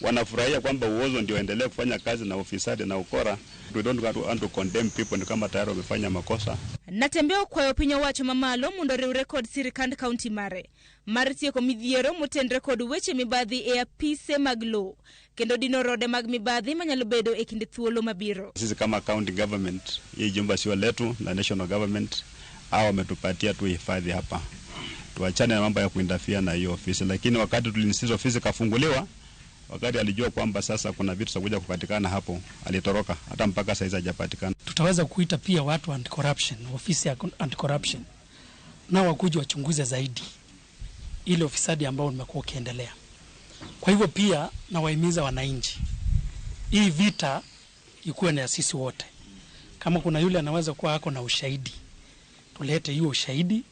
wanafurahia kwamba uozo ndio endelee kufanya kazi na ofisadi na ukora. We don't want to condemn people ni kama tayari wamefanya makosa. Natembeya kwayo piny owacho mamalo mondo riwre kod sirikand county mare mar tieko midhiero motendre kod weche mibadhi e apise mag law kendo dino rode mag mibadhi manyalo bedo e kinde thuolo mabiro. Sisi kama county government, hii jumba sio letu na national government hao wametupatia tu hifadhi hapa. Tuachane na mambo ya kuindafia na hiyo ofisi, lakini wakati tulinsist ofisi kafunguliwa, wakati alijua kwamba sasa kuna vitu za kupatikana hapo, alitoroka hata mpaka sasa hajapatikana. Tutaweza kuita pia watu anti corruption, ofisi ya anti corruption, na wakuja wachunguze zaidi ile ofisadi ambao umekuwa ukiendelea. Kwa hivyo pia na wahimiza wananchi, hii vita ikuwe na sisi wote. Kama kuna yule anaweza kuwa hako na ushahidi, tulete hiyo ushahidi,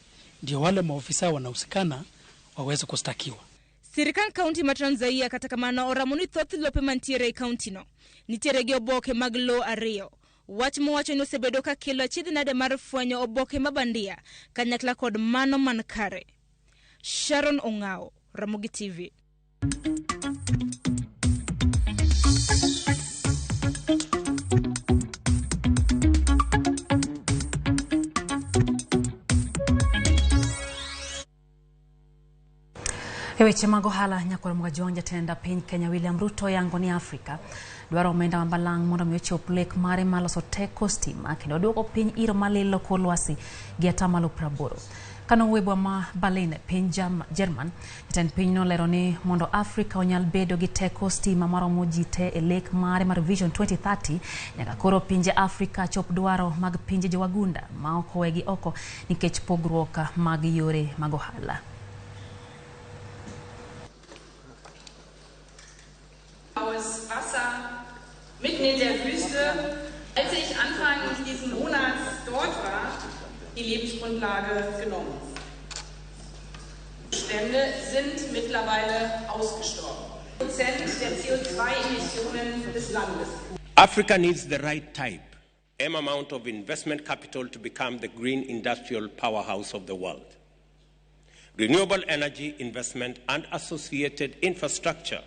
ndio wale maofisa wanahusikana waweze kustakiwa. Sirikal kaunti ma Trans Nzoia kata kamano oramoni thoth lope mantiere kaunti no. Nitiere gi oboke mag lo ariyo. Wach mowacho ni osebedo ka kelo achiedh nade mar fwenyo oboke mabandia kanyakla kod mano man kare. Sharon Ongao, Ramogi TV. Weche mag ohala nyakoro mga jatenda piny Kenya William Ruto yango ni Afrika dwaro omenda mabalang' mondo mi ochop lek mare maloso teko stima kendo duoko piny iro malilo kor lwasi gi atamalo 80. Kano webwa ma Berlin piny German, jatend piny no lero ni mondo Afrika onyal bedo gi teko stima maromo ji te e lek mare mar Vision 2030 nyaka koro pinje Afrika chop dwaro mag pinje jowagunda ma ok owegi oko nikech pogruok mag yore mag ohala. Aus Wasser mitten in der Wüste. Als ich Anfang diesen Monats dort war, die Lebensgrundlage genommen. Bestände sind mittlerweile ausgestorben. Prozent der CO2-Emissionen des Landes. Africa needs the right type, amount of investment capital to become the green industrial powerhouse of the world. Renewable energy investment and associated infrastructure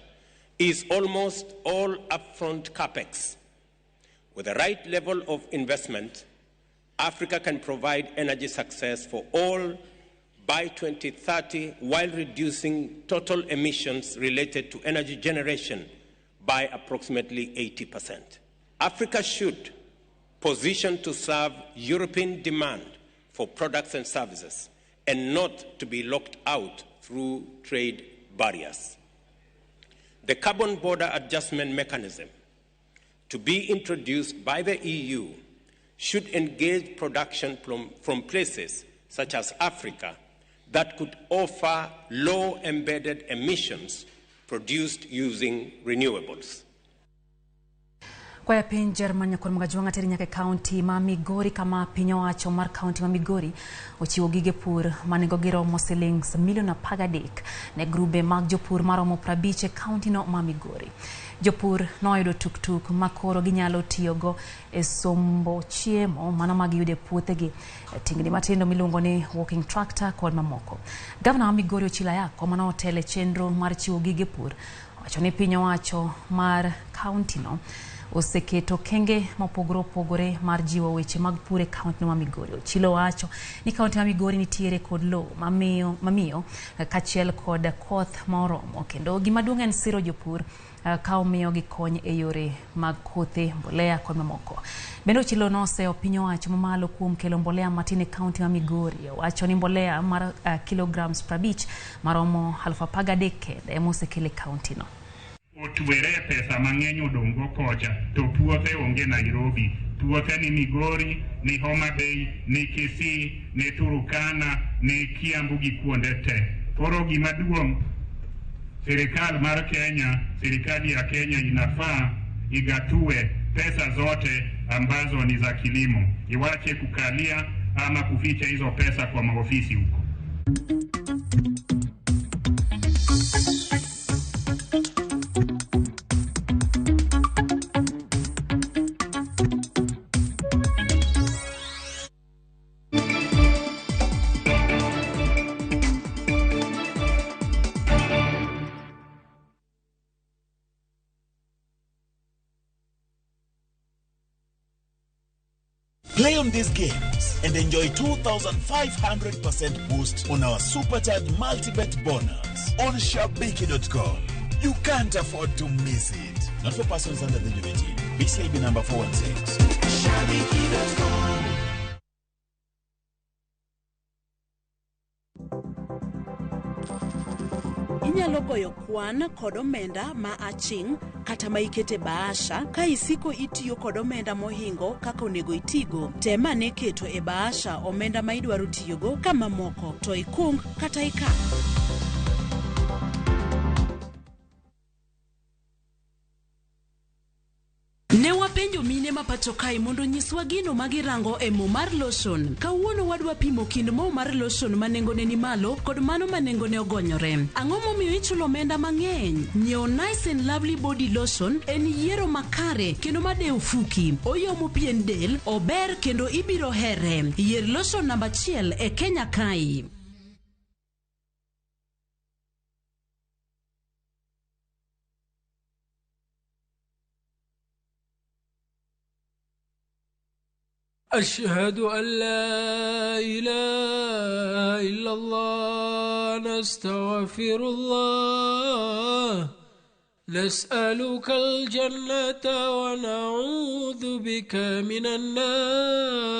is almost all upfront capex. With the right level of investment, Africa can provide energy success for all by 2030 while reducing total emissions related to energy generation by approximately 80%. Africa should position to serve European demand for products and services and not to be locked out through trade barriers. The carbon border adjustment mechanism to be introduced by the EU should engage production from places such as Africa that could offer low embedded emissions produced using renewables. Kwa piny German nyakor mga juanga teri nyake county ma Migori kama pinyo wacho mar county ma Migori ochiwo gige pur manego giromo shillings milion 13 ne grube mag jopur maromo 50 county no ma Migori. Jopur noyudo tuk makoro ginyalo tiyogo e sombo chiemo mano magiyude puothegi tingni matindo miluongo ni walking tractor kod mamoko. Gavana wa Migori Ochila Yako mano otele chenro mar chiwo gige pur wacho ni pinyo wacho mar county no oseketo kenge mopogore mar jiwo weche mag pure county ma Migori. Ochilo wacho ni county ma Migori nitiere kod lo mamiyo kachiel kod koth moromo kendo gimaduong' en siro jopur ka omiyo gi kony e yore mag kothe mbolea kod mamoko. Bende Ochilo noseo piny owacho mamalo kuom kelo mbolea matin e county ma Migori. Wacho ni mbolea mar kilograms 50 maromo 13,000 kende mosekele county no. Otwere pesa mang'eny odongo kocha to puothe onge Nairobi, puothe ni Migori, ni Homa Bay, ni Kisii, ni Turukana, ni Kiambu gi kuonde te. Koro gimaduong' serikali ya Kenya inafaa igatue pesa zote ambazo ni za kilimo, iwache kukalia ama kuficha hizo pesa kwa maofisi huko. Play on these games and enjoy 2,500% boost on our supercharged multi-bet bonus on shabiki.com. You can't afford to miss it. Not for persons under the age of 18. BCLB number 416. Shabiki.com. Inyalo goyo kwan kod omenda ma aching kata ma ikete baasha ka isiko itiyo kod omenda mohingo kaka onego itigo. Tema ne keto e baasha omenda ma idwaro tiyogo kama moko to ikung kata ikan. Ne wapenjo mine ma pacho kae mondo nyiswa gino magirango e mo mar lotion. Kawuono wadwa pimo kind mo mar lotion manengone ni malo kod mano manengone ogonyore. Ang'o momiyo ichulo omenda mang'eny? Nyiewo Nice and Lovely Body Lotion en yiero makare kendo madeo fuki. Oyomo pien del, ober kendo ibiro here. Yier lotion namba 1 e Kenya kae. أشهد أن لا إله إلا الله نستغفر الله نسألك الجنة ونعوذ بك من النار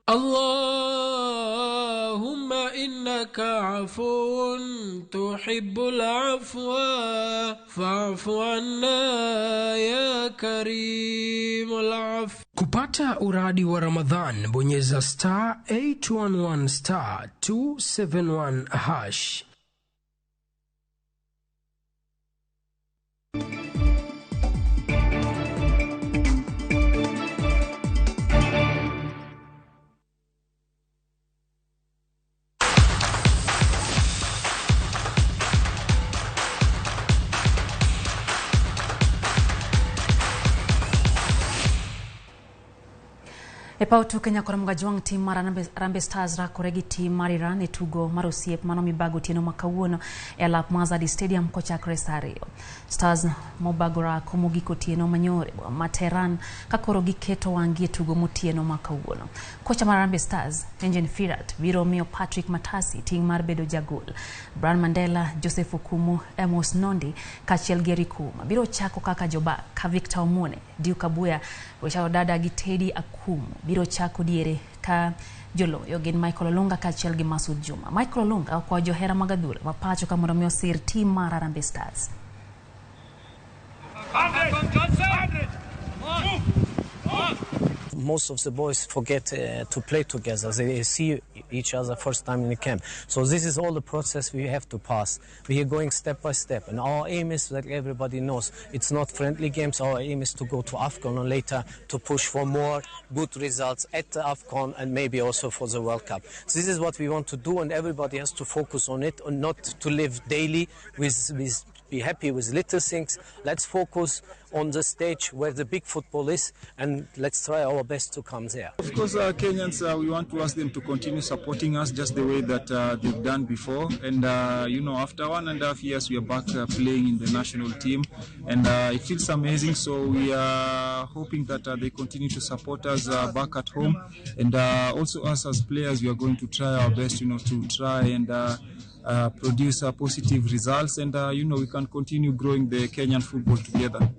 اللهم إنك عفو تحب العفو فاعف عنا يا كريم العفو. Kupata uradi wa Ramadhan, bonyeza star 811 star 271 hash. Epau tuke nyakora mgajwang tim mara Rambe Stars rakoregi tim Mariran e tugo marosiep mano mibago tieno makawuono e lap Mazadi Stadium kochakre sario. Stars mobagora komogiko tieno manyore materan kakoro giketo wangi e tugo motieno makawuono. Kocha mar Rambe Stars Engine Firat biro miyo Patrick Matasi ting mar bedo jagol. Brian Mandela, Joseph Okumu, Amos Nondi, Kachiel Gerikuma biro chako kaka joba ka Victor Omone, Duke Abuya, Weche dada Gitedi Akumu biro chako diere ka joloyo gin Michael Olunga kachiel gi Masud Juma. Michael Olunga kwa johera magadhula mapacho ka mondo mi osir tim mar Rambe Stars. Most of the boys forget to play together. They see each other first time in the camp. So this is all the process we have to pass. We are going step by step. And our aim is that everybody knows it's not friendly games. Our aim is to go to AFCON and later to push for more good results at the AFCON and maybe also for the World Cup. So this is what we want to do, and everybody has to focus on it and not to live daily with be happy with little things. Let's focus on the stage where the big football is, and let's try our best to come there. Of course, Kenyans, we want to ask them to continue supporting us just the way that they've done before. And, after 1.5 years, we are back playing in the national team. And it feels amazing. So we are hoping that they continue to support us back at home. And also us as players, we are going to try our best, to try and produce positive results, and we can continue growing the Kenyan football together.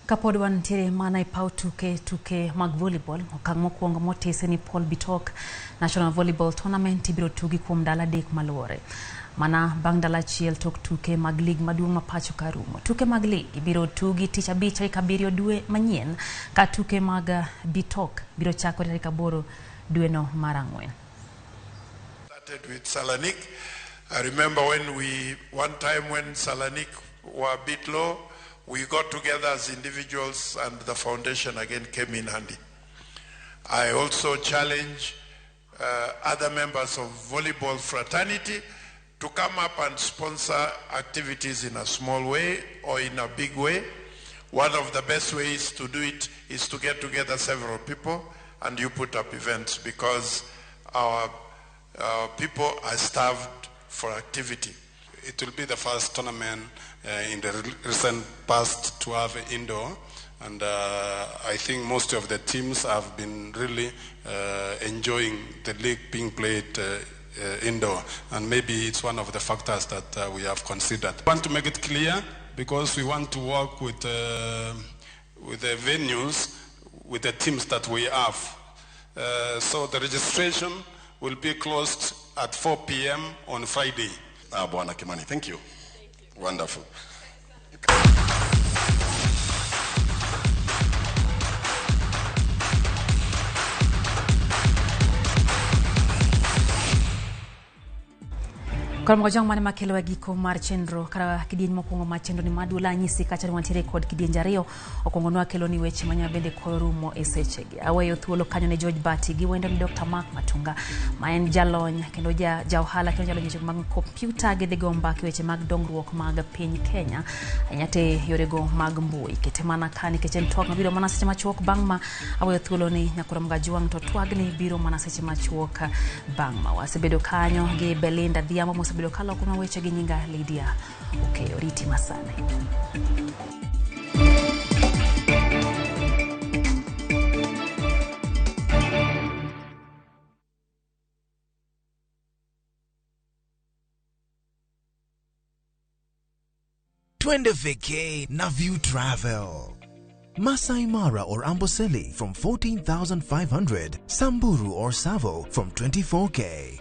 Kapod wantiere mana ipau tuke mag volleyball okang mokwongo motese ni Paul Bitok National Volleyball Tournament ibiro tugi kuom dala dek maluore. Mana bang dala chiel tok tuke mag league maduong' mapacho karumo. Tuke mag league ibiro tugi tich abich tarik 7 dwe manyien ka tuke mag Bitok biro chako tarik 8 dwe no mar Ang'wen. With Salanik, I remember one time when Salanik were a bit low, we got together as individuals and the foundation again came in handy. I also challenge other members of volleyball fraternity to come up and sponsor activities in a small way or in a big way. One of the best ways to do it is to get together several people and you put up events, because our people are starved for activity. It will be the first tournament in the recent past to have indoor, and I think most of the teams have been really enjoying the league being played indoor, and maybe it's one of the factors that we have considered. We want to make it clear, because we want to work with the venues, with the teams that we have. So the registration will be closed at 4 p.m. on Friday. Bwana Kimani, thank you. Wonderful. Koro jong mane makelo giko mar chenro kara kidieny mokwongo mar chenro ni madula nyisi kacha ni wantiere kod kidienje ariyo okwongo nwa kelo ni weche manya bende koro rumo e sechegi. Aweyo thuolo kanyo ne George Bati gi wendo ni Dr. Mark Matunga ma en jalony kendo ja ohala kendo jalony weche mag kompyuta gi dhigo mbaki weche mag dongruok mag piny Kenya anyate yorego mag mbui kete mana kani kechen twak mabiro mana seche machuok bang' ma aweyo thuolo ni nyakoro mga juang to twagni biro mana seche machuok bang' ma wasebedo kanyo gi Belinda Dhiambo mosebedo kalo kuma weche gi nyinga Lydia okay oriti masane. Twende vacay na View Travel. Masai Mara or Amboseli from 14,500. Samburu or Savo from 24K.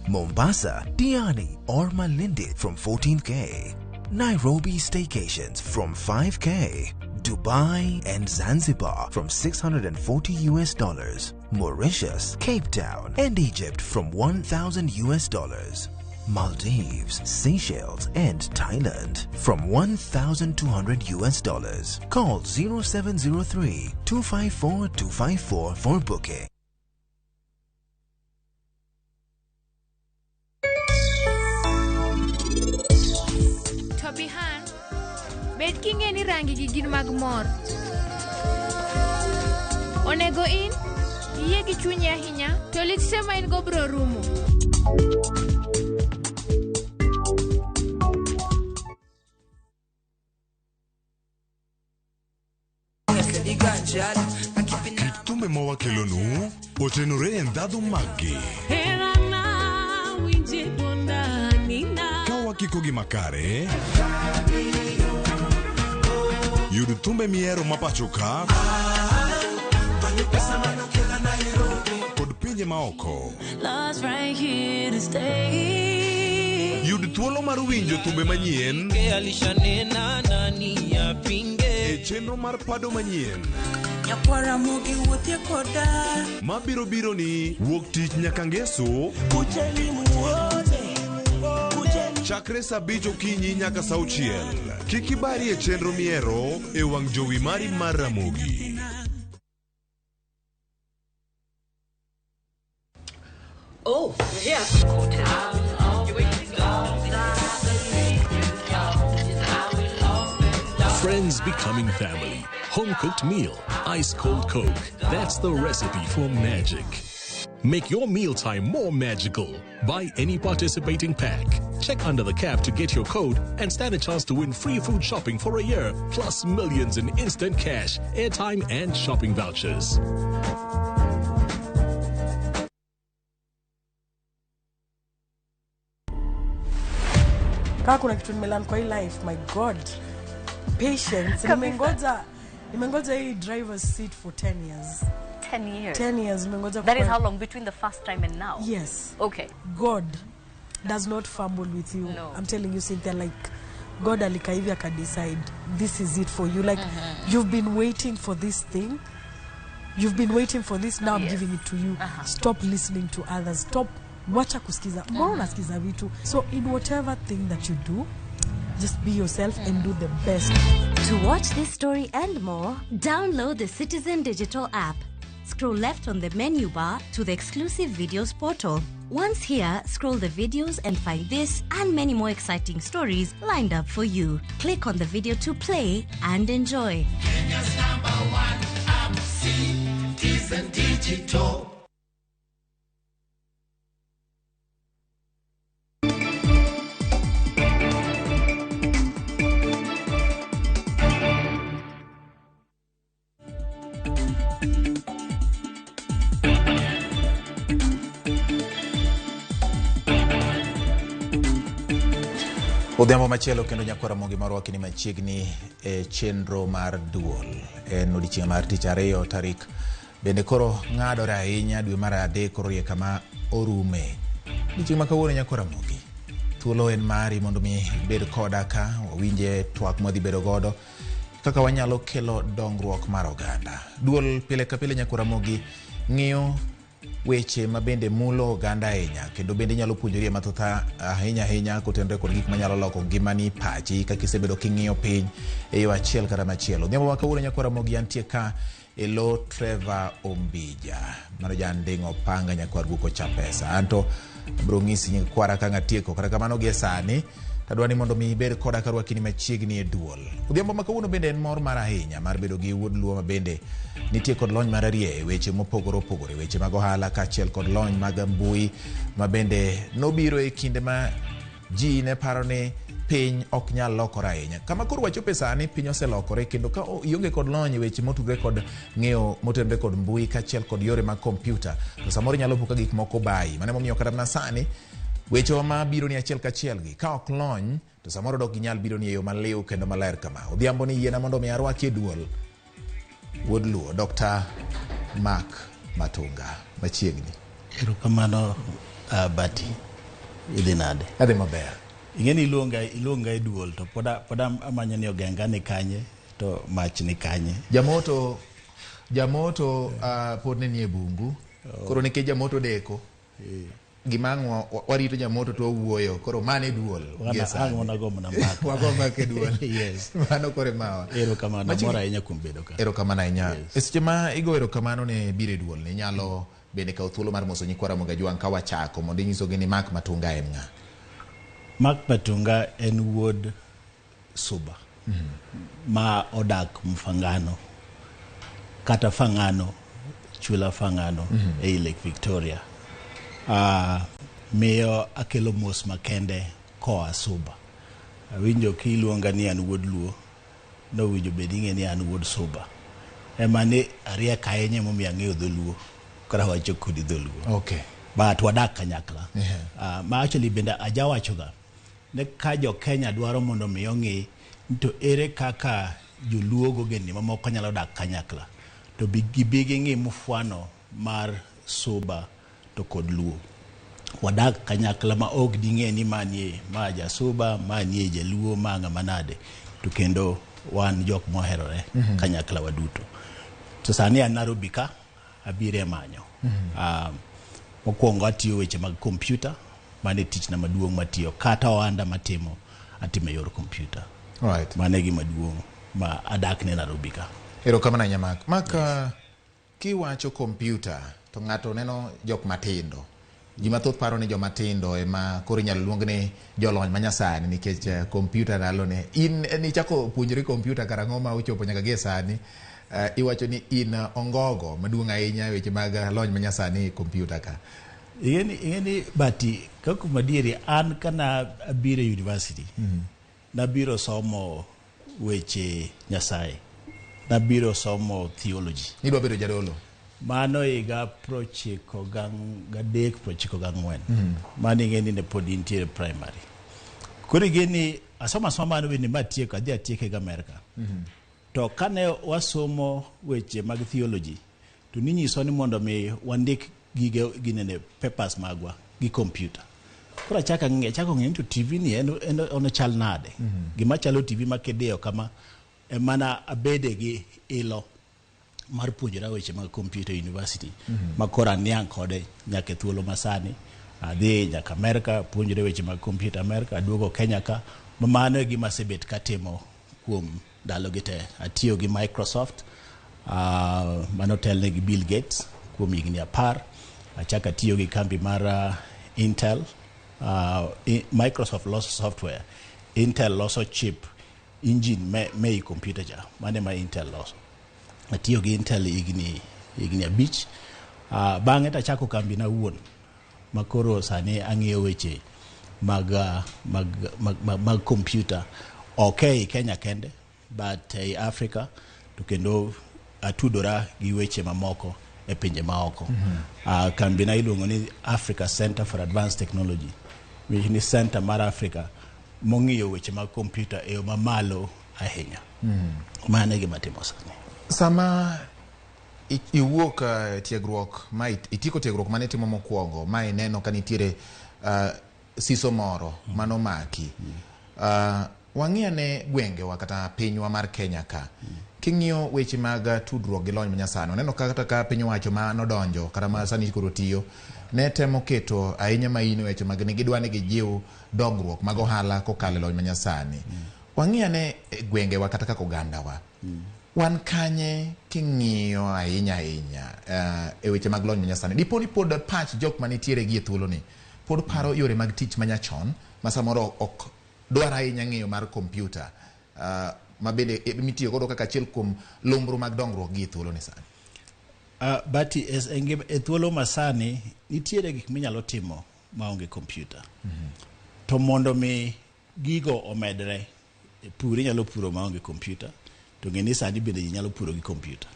Mombasa, Diani or Malindi from 14K. Nairobi staycations from 5K. Dubai and Zanzibar from $640. Mauritius, Cape Town and Egypt from $1,000. Maldives, Seychelles and Thailand from $1,200. Call 0703-254-254 for booking. Tobihan, bed kingeni rangi gigin mag mor. Onego in, iye gi chunyi ahinya, to lit sema in go bro rumo. Kitume mowa kelonu, otenore endado magi. Kawa kikogi makare. Yudu tumbe miero mapachoka. Kod pinje maoko. Yudu thuolo mar winjo tumbe manyien. E chenro mar pado manyien. Ramogi wuothe koda. Mabiro biro ni wuok tich nyaka ngeso. Chakre saa 5 okinyi nyaka saa 6. Kik ibari e chenro miero e wang' jowi mari mar Ramogi. Oh, yeah. Friends becoming family. Home-cooked meal, ice-cold Coke. That's the recipe for magic. Make your mealtime more magical. Buy any participating pack. Check under the cap to get your code and stand a chance to win free food shopping for a year, plus millions in instant cash, airtime, and shopping vouchers. Kaka kuna kitu nimelan kwa hii life, my God. Patience. Nimengoja hii driver's seat for 10 years. 10 years. 10 years. That is how long between the first time and now? Yes. Okay. God does not fumble with you. No. I'm telling you, Cynthia, like, God alikaivi can decide this is it for you. Like, you've been waiting for this thing. You've been waiting for this. Now I'm giving it to you. Stop listening to others. Stop. Wacha kusikiza. Mbona unasikiza vitu? So in whatever thing that you do, just be yourself and do the best. To watch this story and more, download the Citizen Digital app. Scroll left on the menu bar to the exclusive videos portal. Once here, scroll the videos and find this and many more exciting stories lined up for you. Click on the video to play and enjoy. Kenya's #1 app, Citizen Digital. Odhiambo machielo kendo nyakwa Ramogi marwaki ni machiegni e chenro mar duol. En odiochieng' mar tich ariyo tarik bende koro ng'adore ahinya dwe mar 3 koro rie kama orume. Odiochieng' ma kawuono nyakwa Ramogi. Thuolo en mari mondo mi bed koda ka wawinje twak modhi bedo godo kaka wanyalo kelo dongruok mar oganda. Duol pile ka pile nyakwa Ramogi ng'iyo weche mabende mulo oganda ahinya kendo bende nyalo puonjori mathoth ahinya kotenore kod gik manyalo loko ngimani pachi kaka isebedo king'iyo piny e yo achiel kata machielo. Odhiambo ma kawuono nyakwara Ramogi antie ka e lo Trevor Ombija mano janding'o panga nyakwar guko cha pesa anto bro ng'isi nyakwara ka ng'atieko kata kamano gie sani tadwani mondo mi ibed koda karwakini machiegni e duol. Odhiambo ma kawuono bende en mor mar ahinya mar bedo gi wuod luo mabende nitie kod lony mar arie e weche mopogore opogore, weche mag ohala kaachiel kod lony mag mbui mabende nobiro e kinde ma ji ne paro ni piny ok nyal lokore ahinya. Kama koro wachope sani piny oselokore kendo ka ionge kod lony weche motudore kod ng'eyo motenore kod mbui kaachiel kod yore mag kompyuta to samoro nyalo puka gik moko bayi. Mano momiyo kata mana sani weche ma biro ni achiel kachiel gi ka ok lony to samoro dok ginyal biro ni e yo maliw kendo maler kama. Odhiambo ni yiena mondo mi arwaki e duol wuod luo Dr. Mark Matunga machiegni. Erokamano Bati idhi nade? Adhi maber. Ing'eni iluonga e duol to poda amanyo ni ogenga ni kanye to mach ni kanye. Jamoto pod ne nie bungu. Koro nikech jamoto deko. Gimang'o warito jamoto to wuoyo koro mane duol. Wagomba ke duol. Yes. Mano kore mawa. Erokamano mora ahinya kuom bedo ka. Erokamano ahinya. Seche ma igo erokamano ne bire duol ne nyalo bende kawo thuolo mar moso nyikwara Ramogi Ajwang' ka wachako mondo inyisogi ni Mark Matunga en ng'a? Mark Matunga en wuod Suba ma odak Mfangano kata Fangano chula Fangano e Lake Victoria. Miyo akelo mos makende koa Suba. Awinjo kiluonga ni an wuod luo no winjo bed ing'e ni an wuod Suba. Ema ni ariek ahinya momiyo ang'eyo dholuo kata wacho kodi dholuo. Okay. But wadak kanyakla. Ma actually bende ajawachoga ne ka jo Kenya dwaro mondo mi ong'e to ere kaka joluo gogeni mamoko nyalo dak kanyakla to bigi ng'e mufwano mar Suba to kod luo. Wadak kanyakla ma ok ding'e ni manie ma ja Suba manie jaluo ma ng'ama nade to kendo wan jok moherore kanyakla waduto. To sani an Nairobi ka abire manyo. Mokwongo atiyo weche mag kompyuta mane tich na maduong' matiyo kata ohanda matimo atime yor kompyuta. Right. Mane gima duong' ma adak ne Nairobi ka. Erokamano ahinya Mark. Mark, kiwacho kompyuta to ng'ato neno jok matindo. Ji mathoth paro ni joma tindo ema koro inyalo luong ni jolony manyasani nikech kompyuta ndalone. In nichako puonjori kompyuta karang'o ma ochopo nyaka gie sani iwacho ni in ongogo maduong' ahinya weche mag lony manyasani kompyuta ka. Ing'eni Bati kaka madieri an kana abiro university nabiro somo weche Nyasaye, nabiro somo theology. Nidwa bedo jadolo? Mano higa 93-94. Mano ing'eni ne pod intiere primary. Koro ing'eni asoma mano bende matieko adhi atieke ga Amerika. To kane wasomo weche mag theology to ninyiso ni mondo mi wandik ginene papers magwa gi kompyuta. Koro chako ng'e to TV ni ono chal nade. Gima chalo TV makedeyo kama mana abede gi ilo mar puonjora weche mag kompyuta university makora niang' kode nyaka thuolo masani adhi nyaka Amerika puonjore weche mag kompyuta Amerika aduogo Kenya ka mano e gima asebet katimo kuom ndalo gite. Atiyo gi Microsoft mano telne gi Bill Gates kuom higni 10. Achaka tiyo gi kambi mar Intel. Microsoft loso software, Intel loso chip engine me computer ja mane ma Intel loso. Atiyo gi Intel higni 5. Bang'e tachako kambi na wuon makoro sani ang'iyo weche mag computer okay Kenya kende but Africa to kendo atudora gi weche mamoko e pinje maoko. Kambi na iluongo ni Africa Center for Advanced Technology, which ni center mar Africa mong'iyo weche mag computer e yo mamalo ahinya. Mane gima timo sani. Sama iwuok tiegruok ma itiko tiegruok mane timo mokwongo ma ineno ka nitiere siso moro mano maki wang'iane gwengewa kata pinywa mar Kenya ka. King'iyo weche mag tudruok gi lony manyasani, oneno kata ka piny owacho ma nodonjo kata ma sani koro tiyo ne temo keto ahinya maino weche mag ni gidwa ni gijiw dongruok mag ohala kokalo lony manyasani. Wang'iane gwengewa kata kaka ogandawa. Wan kanye king'iyo ahinya e weche mag lony manyasani. Dipo ni pod pach jok manitiere gi thuolo ni pod paro yore mag tich manyachon ma samoro ok dwar ahinya ng'eyo mar kompyuta ma bende mitiyo godo kaka achiel kuom lumbru mag dongruok gi thuolo ni sani. But e thuolo masani nitiere gik minyalo timo maonge kompyuta. To mondo mi gigo omedre, pur inyalo puro maonge kompyuta, to ng'eni sani bende inyalo puro gi kompyuta.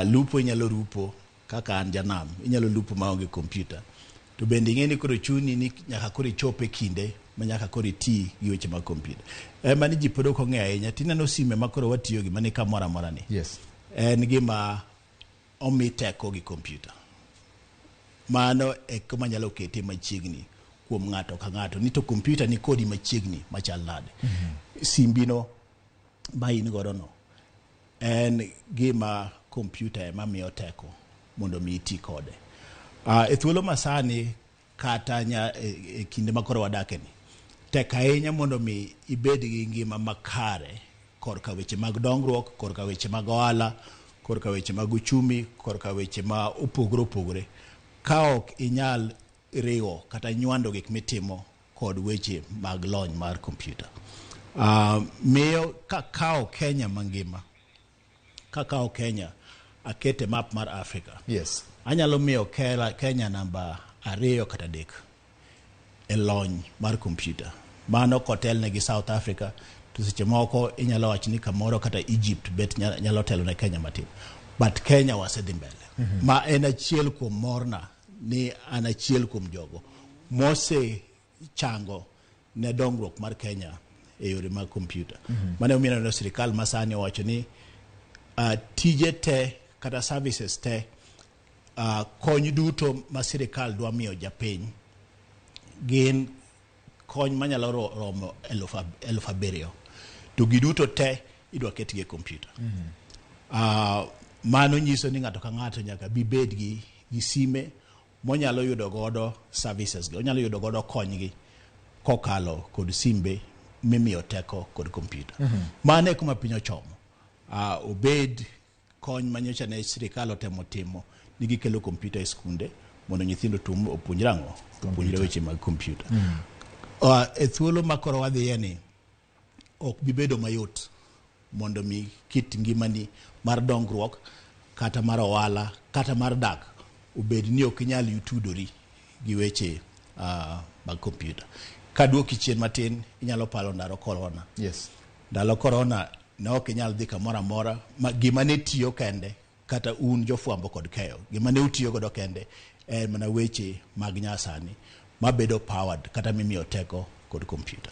Lupo inyalo lupo kaka an janam, inyalo lupo maonge kompyuta. To bende ng'eni koro chuni ni nyaka koro ichope kinde ma nyaka koro iti gi weche mag kompyuta. Mani ji pod ok ong'eyo ahinya. Tineno sime ma koro watiyo gi mani kamoro amora ni. Yes. En gima omi teko gi kompyuta. Mano e kuma nyalo kete machiegni kuom ng'ato ka ng'ato. Ni to kompyuta ni kodi machiegni machal nade. Simbino ma in godo no en gima kompyuta ema miyo teko mondo mi iti kode. E thuolo masani kata e kinde ma koro wadake ni, tek ahinya mondo mi ibed gi ngima makare korka weche mag dongruok, korka weche mag ohala, korka weche mag uchumi, korka weche ma opogore opogore, ka ok inyal riwo kata nywando gik mitimo kod weche mag lony mar kompyuta. Miyo kakao Kenya mangima, kakao Kenya akete map mar Africa. Yes. Anyalo miyo Kenya namba 2 kata 3 e lony mar kompyuta. Mano kotelne gi South Africa, to seche moko inyalo wacho ni kamoro kata Egypt bet nyalo telo ne Kenya matin. But Kenya wasedhi mbele. Ma en achiel kuom morna ni an achiel kuom jogo mose chango ne dongruok mar Kenya e yore mag kompyuta. Mane umina no sirikal masani owacho ni tije te kata services te kony duto ma sirikal dwa miyo japiny gin kony manyalo romo 7,000 to giduto te idwa ketgi e kompyuta. Mano nyiso ni ng'ato ka ng'ato nyaka bibed gi sime monyalo yudo godo services gi, onyalo yudo godo konygi kokalo kod simbe mimiyo teko kod kompyuta. Mane kuma piny ochomo. Obed kony manyocha ne sirikal otemo timo ni gikelo kompyuta e skunde mondo nyithindo opuonjre ang'o, opuonjre weche mag kompyuta. E thuolo ma koro wadhiye ni ok bibedo mayot mondo mi kit ngimani mar dongruok kata mar ohala kata mar dak obed ni ok inyal yutudori gi weche mag kompyuta. Kaduoki chien matin inyalo palo ndalo corona. Yes. Ndalo corona ne ok inyal dhi kamoro amora, gima ne tiyo kende kata un jofwambo kod keyo, gima ne utiyo godo kende en mana weche mag nyasani mabedo powered kata mimiyo teko kod kompyuta.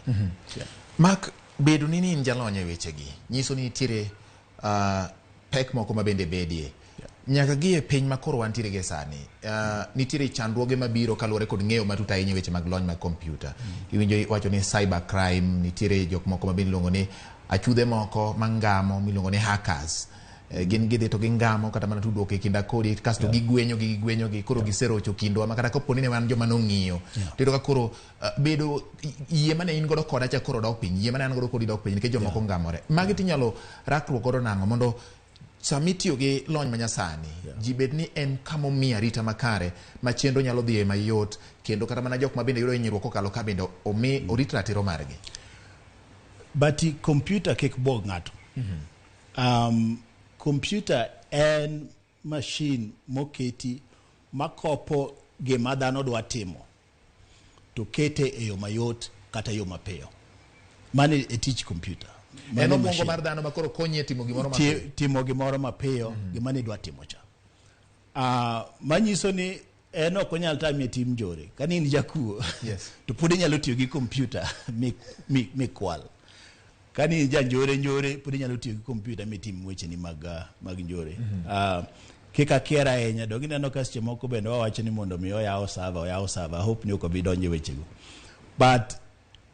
Mark, bedo ni in jalony e weche gi nyiso ni nitiere pek moko ma bende bedie. Nyaka gi e piny ma koro wantiere ge sani, nitiere chandruoge mabiro kaluwore kod ng'eyo matut ahinya weche mag lony mag kompyuta. Iwinjo wacho ni cyber crime, nitiere jok moko ma bende luongo ni achudhe moko mangamo miluongo ni hackers. Gin gidhi to gingamo kata mana tudruok e kinda kodi kasto gigwenyo gi koro giserocho kindwa ma kata koponi ne wan joma nong'iyo. Tero ka koro bedo yie mane in godo koda cha koro dok piny, yie mane an godo kodi dok piny nikech jomoko ngamore. Magi tinyalo rakruok godo nang'o mondo samitiyo gi lony manyasani ji bed ni en kamo miyo arita makare ma chenro nyalo dhiye mayot kendo kata mana jok ma bende yudo hinyruok kokalo ka bende orit ratiro margi. Bati kompyuta kik bog ng'ato. Kompyuta en machine moketi makopo gima dhano dwa timo to kete e yo mayot kata yo mapiyo. Mane e tich kompyuta. En omongo mar dhano makoro konye timo gimoro mapiyo. Timo gimoro mapiyo gima ne dwa timo cha. Manyiso ni en ok onyal tami tim jore. Kani in jakuo, to pod inyalo tiyo gi kompyuta mikwal. Kani njore pod inyalo tiyo gi kompyuta mitim weche ni mag njore. Kika kiera ahinya dog ineno ka seche moko bende wawacho ni mondo mi oyaw server. Hope ni ok obi donjo wechego. But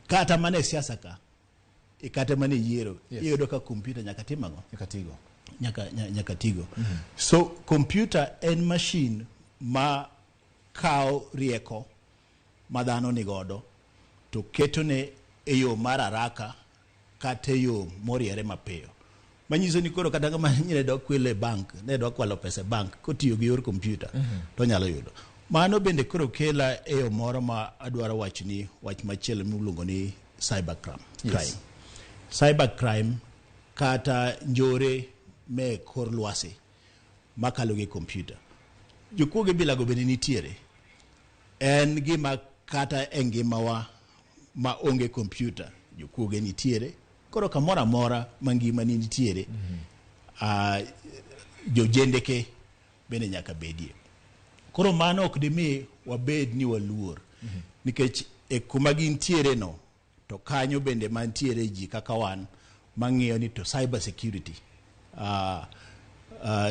kata mane siasa ka ikate mane yiero iyudo ka computer nyaka timango nyaka tigo. So computer en machine ma kao rieko ma dhano ni godo to ketone e yo mar haraka kata yo moriere mapiyo. Manyiso ni koro kata kama nyine dok kwele bank, ne dok kwalo pesa bank kotiyo gi yor computer to nyalo yudo. Mano bende koro kela e yo moro ma adwaro wach machielo miluongo ni cyber crime. Cyber crime kata njore me kor lwasi makalo gi computer. Jokuoge bilago bende nitiere. En gima kata engimawa ma onge computer jokuoge nitiere. Koro kamora amora mangima ni nitiere. Jojendeke bende nyaka bedie. Koro mano ok dimi wabed ni waluor. Nikech e kuma gintiere no to kanyo bende mantiere ji kaka wan mang'iyo ni to cyber security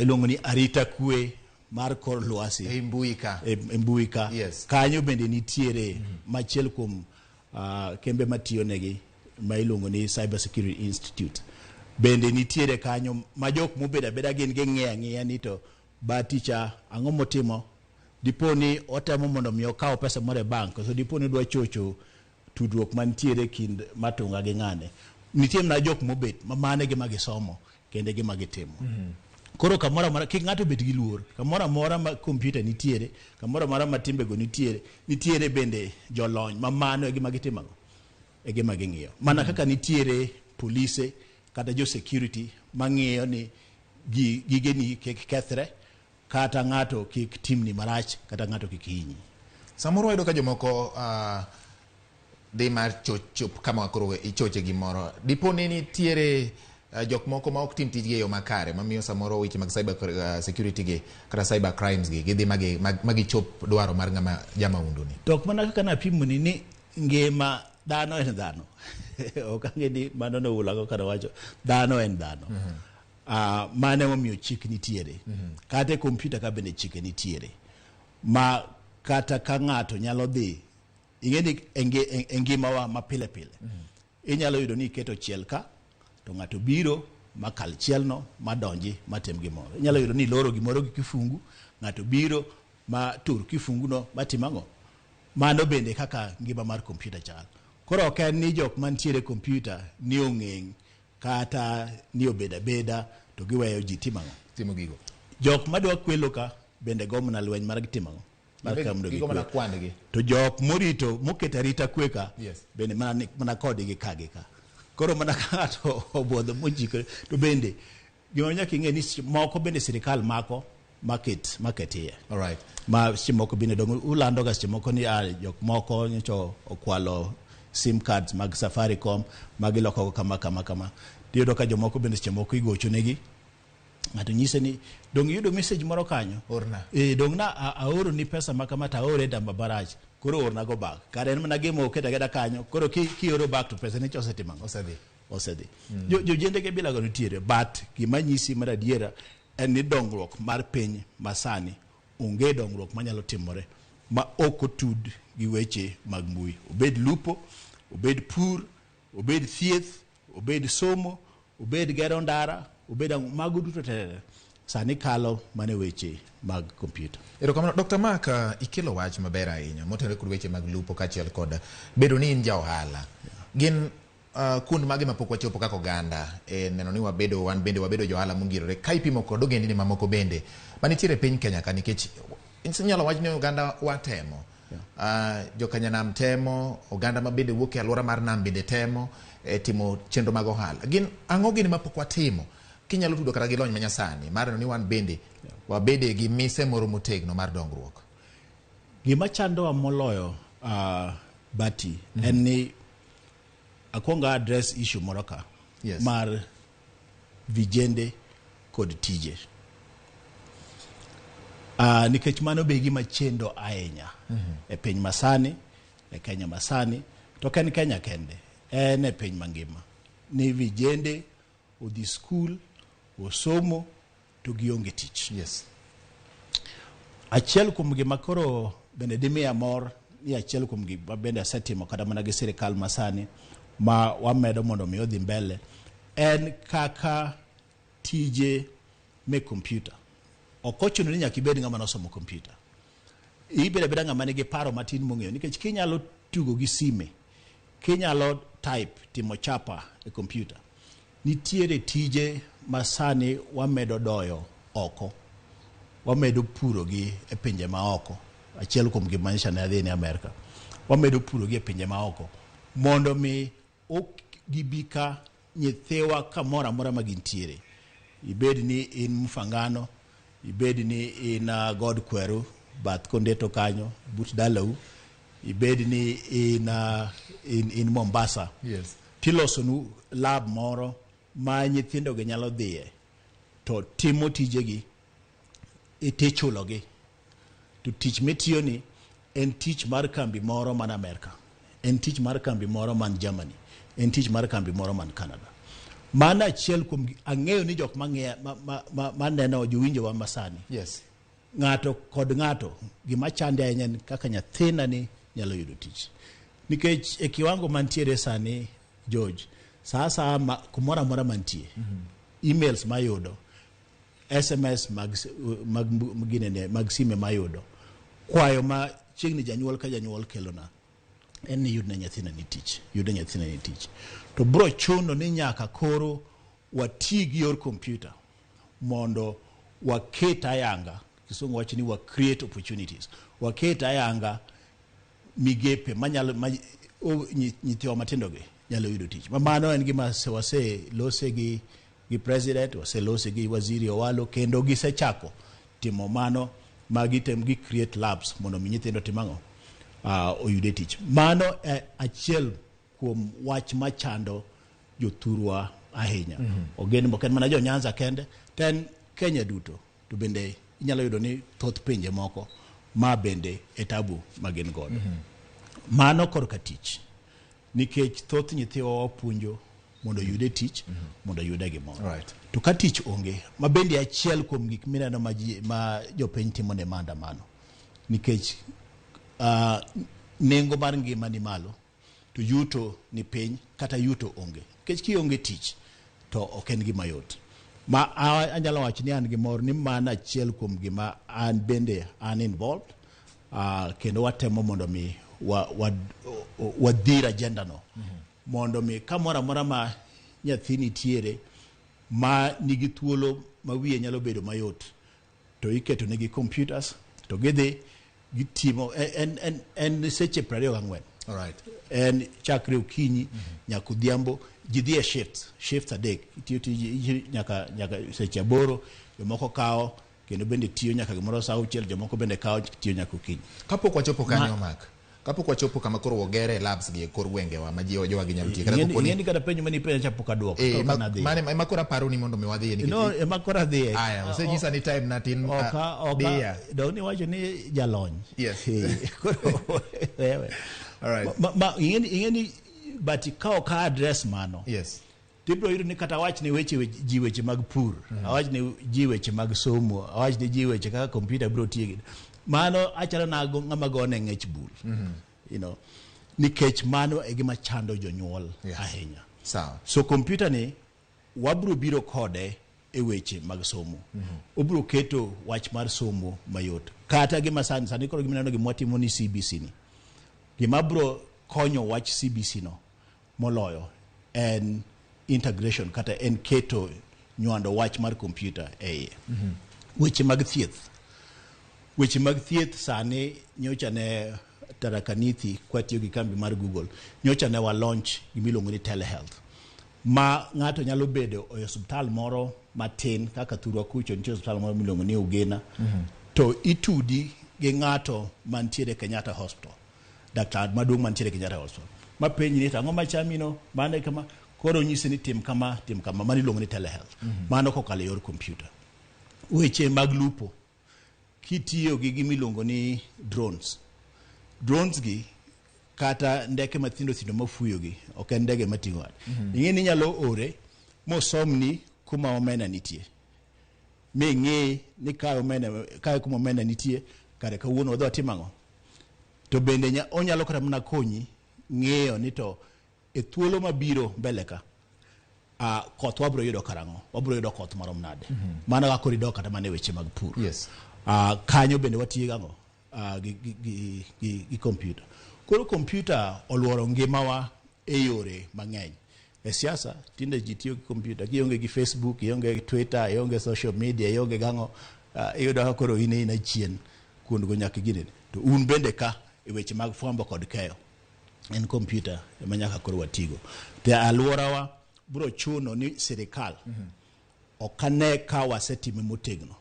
ilongo ni arita kwe mar kor lwasi e mbui ka kanyo bende nitiere machiel kuom kembe matiyo negi ma ilongo ni Cyber Security Institute bende nitiere kanyo ma jok mobeda beda gin ng'eya ni to baticha ang'o motimo diponi otemo mondo mi okaw pesa moro bank so diponi dwa chocho tudruok mantiere kind matunga gi ng'ane nitie na jok mobet ma mane gi magisomo kende gi magitimo. Koro kamora mora kik ng'ato bet gi luor kamora mora ma computer nitiere kamora mora ma timbe go nitiere bende jolony ma mano e gi magitimo e gi maging'iyo mana kaka nitiere police kata jo security mang'iyo ni gige ni kethre kata ng'ato kik timni marach kata ng'ato kik hinyi. Samoro ayudo ka jomoko de mar chop kama koro ichoche gimoro dipo ni nitiere jok moko ma ok tim tijgi yo makare mamiyo samoro weche mag cyber security gi kata cyber crimes gi gidhi magi chop dwaro mar ng'ama jama undu ni. Tok mana kaka na pimo ni ngima dhano en dhano. Ok ang'e ni mano no ulago kada wacho dhano en dhano. Mane momiyo chik nitiere. Kata computer ka bende chike nitiere. Ma kata ka ng'ato nyalo dhi ingeni engimawa mapile pile. Inyalo yudo ni iketo chiel ka to ng'ato biro makal chielno madonji matem gimoro. Inyalo yudo ni loro gimoro gi kifungu ng'ato biro ma tur kifungu no matimango. Mano bende kaka ngima mar computer chal. Koro ok en ni jok mantiere computer ni ong'eng kata ni obeda to giweyo ji timo gigo. Jok madwa kwelo ka bende gomna lweny mar gitimo to jok morito moketa rita kweka bende mana kodgi kage ka. Koro mana kato obodho mojikore to bende gima nyaka ing'e ni moko bende sirikal mako market here. All right. Ma moko bende dong ulando ga moko ni jok moko nyocho okwalo sim cards mag Safaricom magiloko kama tiyudo ka jomoko bende moko igocho negi ng'ato nyise ni dong yudo message moro kanyo orna dong na aoro ni pesa makama ta ore damba barach koro orna go back kare en mana gemo keta geda kanyo koro ki oro back to pesa ni chosetimang osedi jo jende ke bila go nitiere but gima nyisi mar adiera en ni dongruok mar piny masani onge dongruok manyalo timore ma okotud gi weche mag mbui obed lupo obed pur obed thieth obed somo obed gero ndara obed mago duto te sani kalo mane weche mag computer. Erokamano Dr. Mark ikelo wach maber ahinya motenore kod weche mag lupo kachiel kod bedo ni in ja ohala gin kund mage mapok wachopo kaka oganda neno ni wan bende wabedo jo ohala mongirore ka ipimo kod ogendini mamoko bende manitiere piny Kenya ka nikech inyalo wach ni oganda watemo jo Kenya nam temo oganda ma bende wuok e alwora mar nam bende temo timo chenro mag ohala gin ang'o gini mapok watimo kinyalo tudo kata gi lony manyasani mar ni wan bende wabede gi mise moro motegno mar dongruok. Gima chandowa moloyo Bati en ni akwonga address issue moro ka mar vijende kod tije. Nikech mano be gima chendo ahinya e piny masani e Kenya masani to ken Kenya kende en e piny mangima ni vijende odhi school osomo to gionge tich. Achiel kuom gima koro bende dimiya mor ni achiel kuom gima bende asetimo kata mana gi sirikal masani ma wamedo mondo mi odhi mbele en kaka tije me computer. Okochuno ni nyaka ibed ng'ama nosomo computer. Ibeda beda ng'ama nigi paro matin mong'eyo nikech kinyalo tugo gi sime, kinyalo type timo chapa e computer. Nitiere tije masani wamedo doyo oko, wamedo puro gi e pinje ma oko. Achiel kuom gimanisha ne adhi ni Amerika, wamedo puro gi e pinje ma oko mondo mi gibika nyithiwa kamora mora magintiere. Ibed ni in Mfangano, ibed ni in God Kweru bath kondeto kanyo but dalau, ibed ni in Mombasa. Yes. Tiloso nu lab moro ma nyithindo ge nyalo dhiye to timo tijegi itichulogi. To tich mitiyo ni en tich mar kambi moro man Amerika, en tich mar kambi moro man Germany, en tich mar kambi moro man Canada. Mana achiel kuom ang'eyo ni jok maneno jowinjo wa masani. Yes. Ng'ato kod ng'ato gima chande ahinya kaka nyathina ni nyalo yudo tich. Nikech e kiwango mantiere sani George, sasa kumora mora mantie, emails mayudo, SMS mag sime mayudo, kwayo ma chiegni janyuol ka janyuol kelona en ni yudne nyathina ni tich, yudo nyathina ni tich. To bro chuno ni nyaka koro wati gi yor computer mondo waket ayanga, kisungu wacho ni wa create opportunities, waket ayanga migepe manyalo nyithiwa matindo ge nyalo yudo tich. Mano en gima wase lose gi president, wase lose gi waziri Owalo, kendo gisechako timo mano magitem gi create labs mondo mi nyithindo timango oyude tich. Mano achiel kuom wach machando jothurwa ahinya. Ogeni moken mana jo Nyanza kende, ten Kenya duto to bende inyalo yudo ni thoth pinje moko ma bende etabu magin godo. Mano korka tich. Nikech thoth nyithiwa wapuonjo mondo yude tich, mondo yude gimoro. Right. To ka tich onge, ma bende achiel kuom gik mineno ma jopiny timo ne maandamano. Nikech nengo mar ngima ni malo, to yuto ni piny, kata yuto onge. Nikech kionge tich, to ok en gima yot. Ma anyalo wacho ni an gimor ni mana achiel kuom gima an bende an involved, kendo watemo mondo mi wadhir agenda no. Mondo mi kamora mora ma nyathini tiere ma nigi thuolo ma wiye nyalo bedo mayot, to iketo negi computers to gidhi gitimo en seche 24. All right. En chakre okinyi nyaka odhiambo ji dhi e shifts adek, itiyo tiji nyaka seche 8, jomoko kawo kendo bende tiyo nyaka gimoro saa 6, jomoko bende kawo tiyo nyaka okinyi. Kapok wachopo kanyo Mark, kapok wachopo kama koro wogere labs gi kor gwenge wa ma ji ojowa gi nyalo tiyo kata pok ni kada penjo mani penjo chapok adwoko mane ema kora paro ni mondo mi wadhi ni no ema kora dhi aya osejisa ni time natin oka doni wacho ni jalony. Yes. Wewe all right ma ingeni but ka address mano. Yes. Tibro yudo ni kata wach ni weche mag pur, awach ni weche mag somo, awach ni weche kaka computer bro tiegi. Mano achalo na ng'ama gone ng'ech bul. You know, nikech mano e gima chando jonyuol ahinya. Sawa. So computer ni wabro biro kode e weche mag somo. Obro keto wach mar somo mayot. Kata gima sani koro gima neno gima timo ni CBC ni. Gima bro konyo wach CBC no moloyo en integration kata en keto nywando wach mar computer e weche mag thieth. Weche mag thieth sani nyocha ne tarakanithi kwa tiyo gi kambi mar Google, nyocha ne wa launch gimiluongo ni telehealth, ma ng'ato nyalo bedo e hospital moro matin kaka Thurwa kucho nitie hospital moro miluongo ni Ugena, to itudi gi ng'ato mantiere Kenyatta Hospital, daktari maduong' mantiere Kenyatta Hospital, ma penji ni ang'o machamino, mane kama, koro nyisi ni tim kama mani luongo ni telehealth. Mano kokalo yor computer. Weche mag lupo kitiyo gi gimiluongo ni drones gi kata ndeke mathindo mafuyo gi, ok en ndege mating'o ing'eni nyalo ore mosomni kuma omena nitie, ming'e ni kae kuma omena nitie kare kawuono wadhi watim ang'o, to bende onyalo kata mana konyi ng'eyo ni to e thuolo mabiro mbele ka koth wabro yudo karango, wabro yudo koth marom nade. Mana ka korido kata mane weche mag pur. Yes. Kanyo bende watiyo gango gi computer. Koro computer oluoro ngimawa e yore mang'eny. E siasa tinde ji tiyo gi computer, kionge gi Facebook, ionge gi Twitter, ionge social media, ionge gango iyudo ka koro ina chien kuond go nyaka gine. To un bende ka e weche mag fwambo kod keyo en computer ema nyaka koro watigo. Te alworawa bro chuno ni sirikal okane ka wasetime motegno.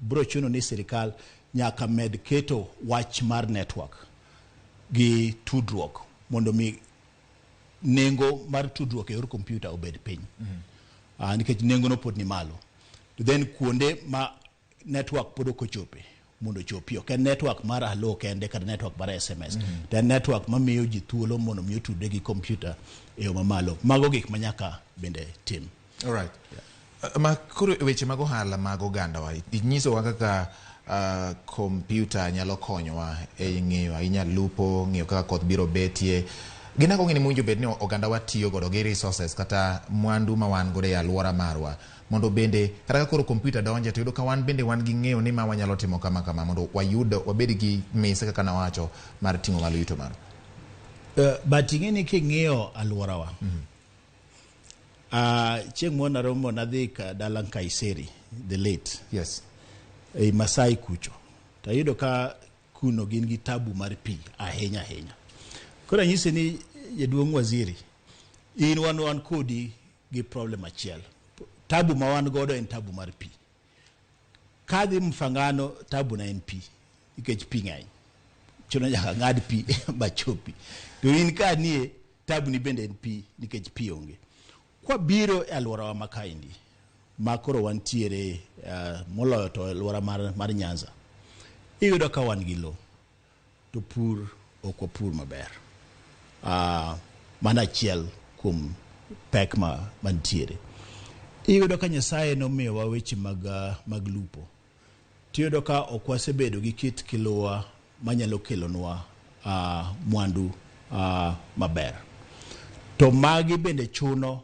Bro chuno ni sirikal nyaka med keto wach mar network gi tudruok mondo mi nengo mar tudruok e yor computer obed piny. Nikech nengo no pod ni malo. To then kuonde ma network pod okochope mondo chopi. Ok en network mar hello kende kata network mar SMS. Then network ma miyo ji thuolo mondo mi tudre gi computer e yo mamalo. Mago gik manyaka bende tim. All right. Ma kuro weche mag ohala mag oganda wa inyiso wa kaka computer nyalo konyowa e ng'eyo ahinya lupo, ng'eyo kaka koth biro betie. Gina ko ng'ini mwinjo bed ni oganda wa tiyo godo gi resources kata mwandu ma wan godo e alwora marwa mondo bende kata ka koro computer donje to yudo ka wan bende wan gi ng'eyo ni ma wanyalo timo kama mondo wabed gi mise kaka nawacho mar ting'o malo yuto maro. But ing'eni king'iyo alworawa. Chieng' mona romo nadhi ka dalang Kaiseri, the late. Yes. E Masai kucho. Tayudo ka kuno gin gi tabu mar pi ahinya. Kora nyise ni jaduong' waziri, in wan kodi gi problem achiel. Tabu ma wan godo en tabu mar pi. Kadhi mfangano tabu na en pi. Nikech pi ng'eny. Chuno nyaka ng'ad pi bachopi. To in ka nie tabu ni bende en pi nikech pi onge. Kwa biro e alworawa makaindi, makoro wantiere moloyo to alwora mar Nyanza. Iyudo ka wan gi lo. To pur ok pur maber. Mana achiel kuom pek mantiere. Iyudo ka Nyasaye nomiyowa weche mag lupo. Tiyudo ka ok wasebedo gi kit kiluwa manyalo kelonwa mwandu maber. To magi bende chuno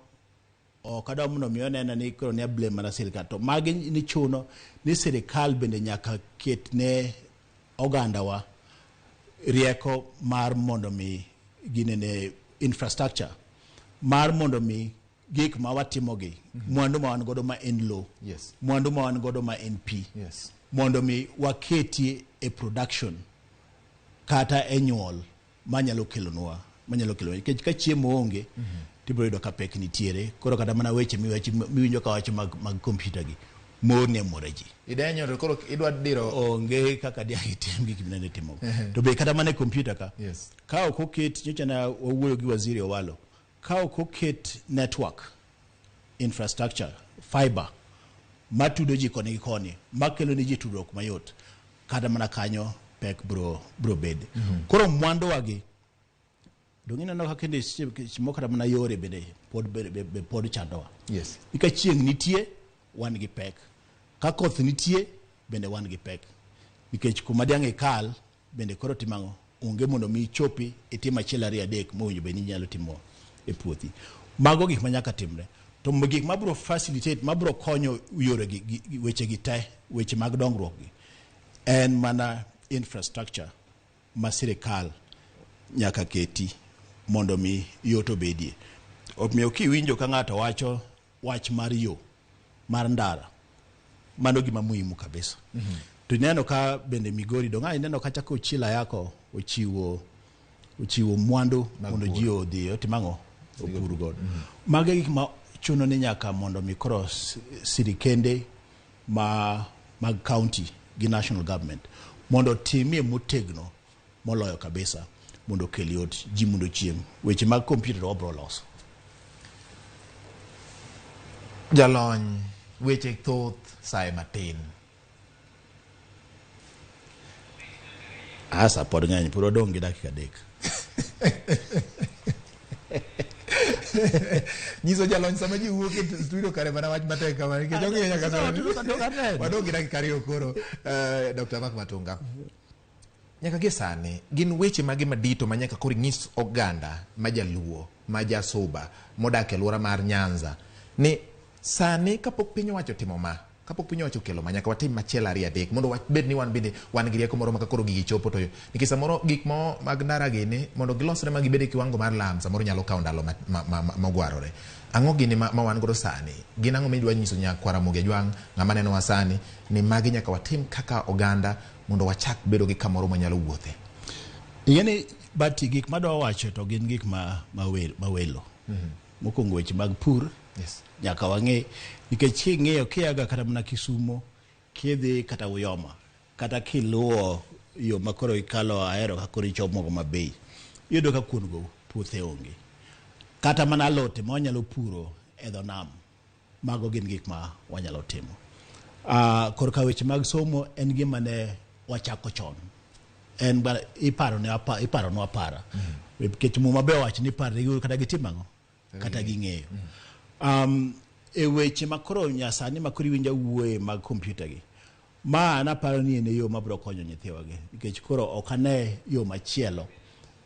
kada muno miyo nena ni koro ne blame mana sirikal. To magi ni chuno ni sirikal bende nyaka ket ne oganda wa rieko mar mondo mi ginene infrastructure mar mondo mi gik ma watimo gi mwandu ma wan godo ma en low. Yes. Mwandu ma wan godo ma en pi. Yes. Mondo mi waketi e production kata e nyuol manyalo kelonwa nikech ka chiemo onge tibiro yudo ka pek nitiere. Koro kata mana weche miwinjo ka wacho mag computer gi mor ne moreji. Idenyo to koro idwa diro onge kaka dia item gik minene timo. To be kata mana computer ka. Yes. Ka ok oket nyocha na wawuoyo gi waziri Owalo. Ka ok oket network infrastructure fiber matudo ji koni koni makelo ni ji tudruok mayot kata mana kanyo pek bro bed. Koro mwandu wagi dongina no hakende chimo kata mana yore bende pod chandowa. Yes. Ika chieng' nitie wan gi pek. Ka koth nitie bende wan gi pek. Nikech kuma diang' kal bende koro timango onge mondo mi chopi itima achiel ariyo adek mowinjo be ni nyalo timo e puothi. Mago gik manyaka timre. To gik mabro facilitate mabro konyo yore gi weche gi te weche mag dongruok gi en mana infrastructure ma sirikal nyaka keti mondo mi yoto bedie. Omiyo kiwinjo ka ng'ato wacho wach mar yo mar ndara mano gima muhimu kabisa. To neno ka bende Migori donga neno ka chako chila yako uchiwo mwandu mondo ji odhi otimango opur god. Mage gik ma chuno ni nyaka mondo mi cross sirikende mag county gi national government mondo timie motegno moloyo kabisa mondo kel yot ji mondo chiem weche mag computer obro loso. Jalony weche thoth sae matin. Asa pod ng'eny puro dong gi dakika 3. Nyiso jalony sama ji wuok e studio kare mana wach matek kama nikech ok nyaka wadong gi dakika 2 koro. Dr. Mark Matunga, nyaka gi sani gin weche mage madito ma nyaka koro nyis oganda ma jaluo majasuba modak e alwora mar Nyanza ni sani kapok piny owacho timo ma, kapok piny owacho kelo ma, nyaka watim machielo 2 3 mondo wabed ni wan bende wan gi rieko moro ma koro gigi chopo to nikech samoro gik mo mag ndara gini mondo gilosre ma gibed e kiwango mar lam samoro nyalo kawo ndalo mogwarore. Ang'o gini ma wan godo sani? Gin ang'o midwa nyiso nyakwara Ramogi Jwang ng'ama neno wa sani ni magi nyaka watim kaka oganda mondo wachak bedo gi kamoro manyalo wuothe? Yani bati gik madwa wacho to gin gik mawelo. Mokwongo weche mag pur, nyaka wang'e nikech ing'eyo kiaga kata mana Kisumo, kidhi kata Uyoma, kata kiluwo yo makoro ikalo Ahero kakoro ichopo mogo mabei, iyudo ka kuon go puothe onge. Kata mana alote ma wanyalo puro e dho nam, mago gin gik ma wanyalo timo. Korka weche mag somo en gima ne wachako chon. En iparo no apara. Nikech muma be wach ni par kata gitim ang'o kata ging'eyo. E weche makoro nyasani makoro winja wuoye mag kompyuta gi, ma naparo ni en yo mabiro konyo nyithiwa gi, nikech koro ok ane yo machielo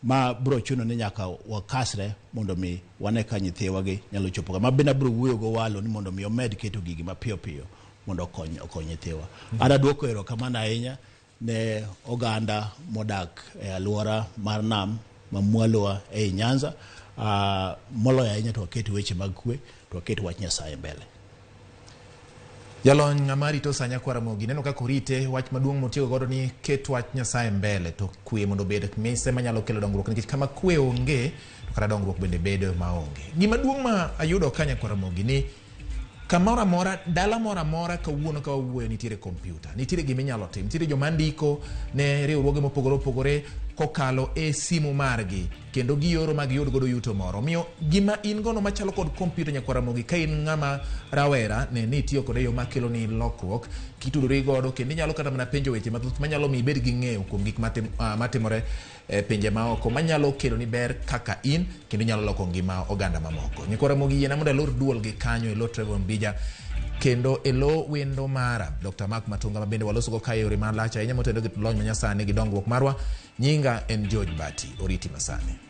ma bro chuno ni nyaka wakasre mondo mi wane ka nyithiwa gi nyalo chopo ma bende bro wuoyo go walo ni mondo mi omed keto gigi mapiyo mondo okony nyithiwa. Ada duoko erokamano ahinya ne oganda modak e alwora mar nam mamwalowa e Nyanza. Moloyo ahinya to waket weche mag kwe, to waket wach Nyasaye mbele. Jalony ng'ama rito sa nyakwara Ramogi, neno kaka orite wach maduong' motiyo godo ni ket wach Nyasaye mbele to kwe mondo bed mise manyalo kelo dongruok, nikech kama kwe onge to kata dongruok bende bedo maonge. Gima duong' ma ayudo ka nyakwara Ramogi ni kamora mora, dala mora mora kawuono ka wawuoyo nitiere kompyuta, nitiere gima inyalo tim, nitiere joma ndiko ne riwruoge mopogore opogore kokalo e simu margi kendo gioro mag yud godo yuto moro. Miyo gima in gono machalo kod kompyuta nyakwara Ramogi, ka in ng'ama rawera ne nitiyo kod yo makelo ni lokruok, kitudori godo kendo inyalo kata mana penjo weche mathoth manyalo mi bed gi ng'eyo kuom gik matimore e pinje maoko manyalo kelo ni ber kaka in kendo inyalo loko ngima oganda mamoko. Nyakwara Ramogi yiena mondo alor duol gi kanyo elo Trevor Mbija kendo elo wendo mara Dr. Mark Matunga ma bende waloso go kae yore malach ahinya motendo gi lony manyasani gi dongruok marwa. Nyinga en George Bati, oriti masani.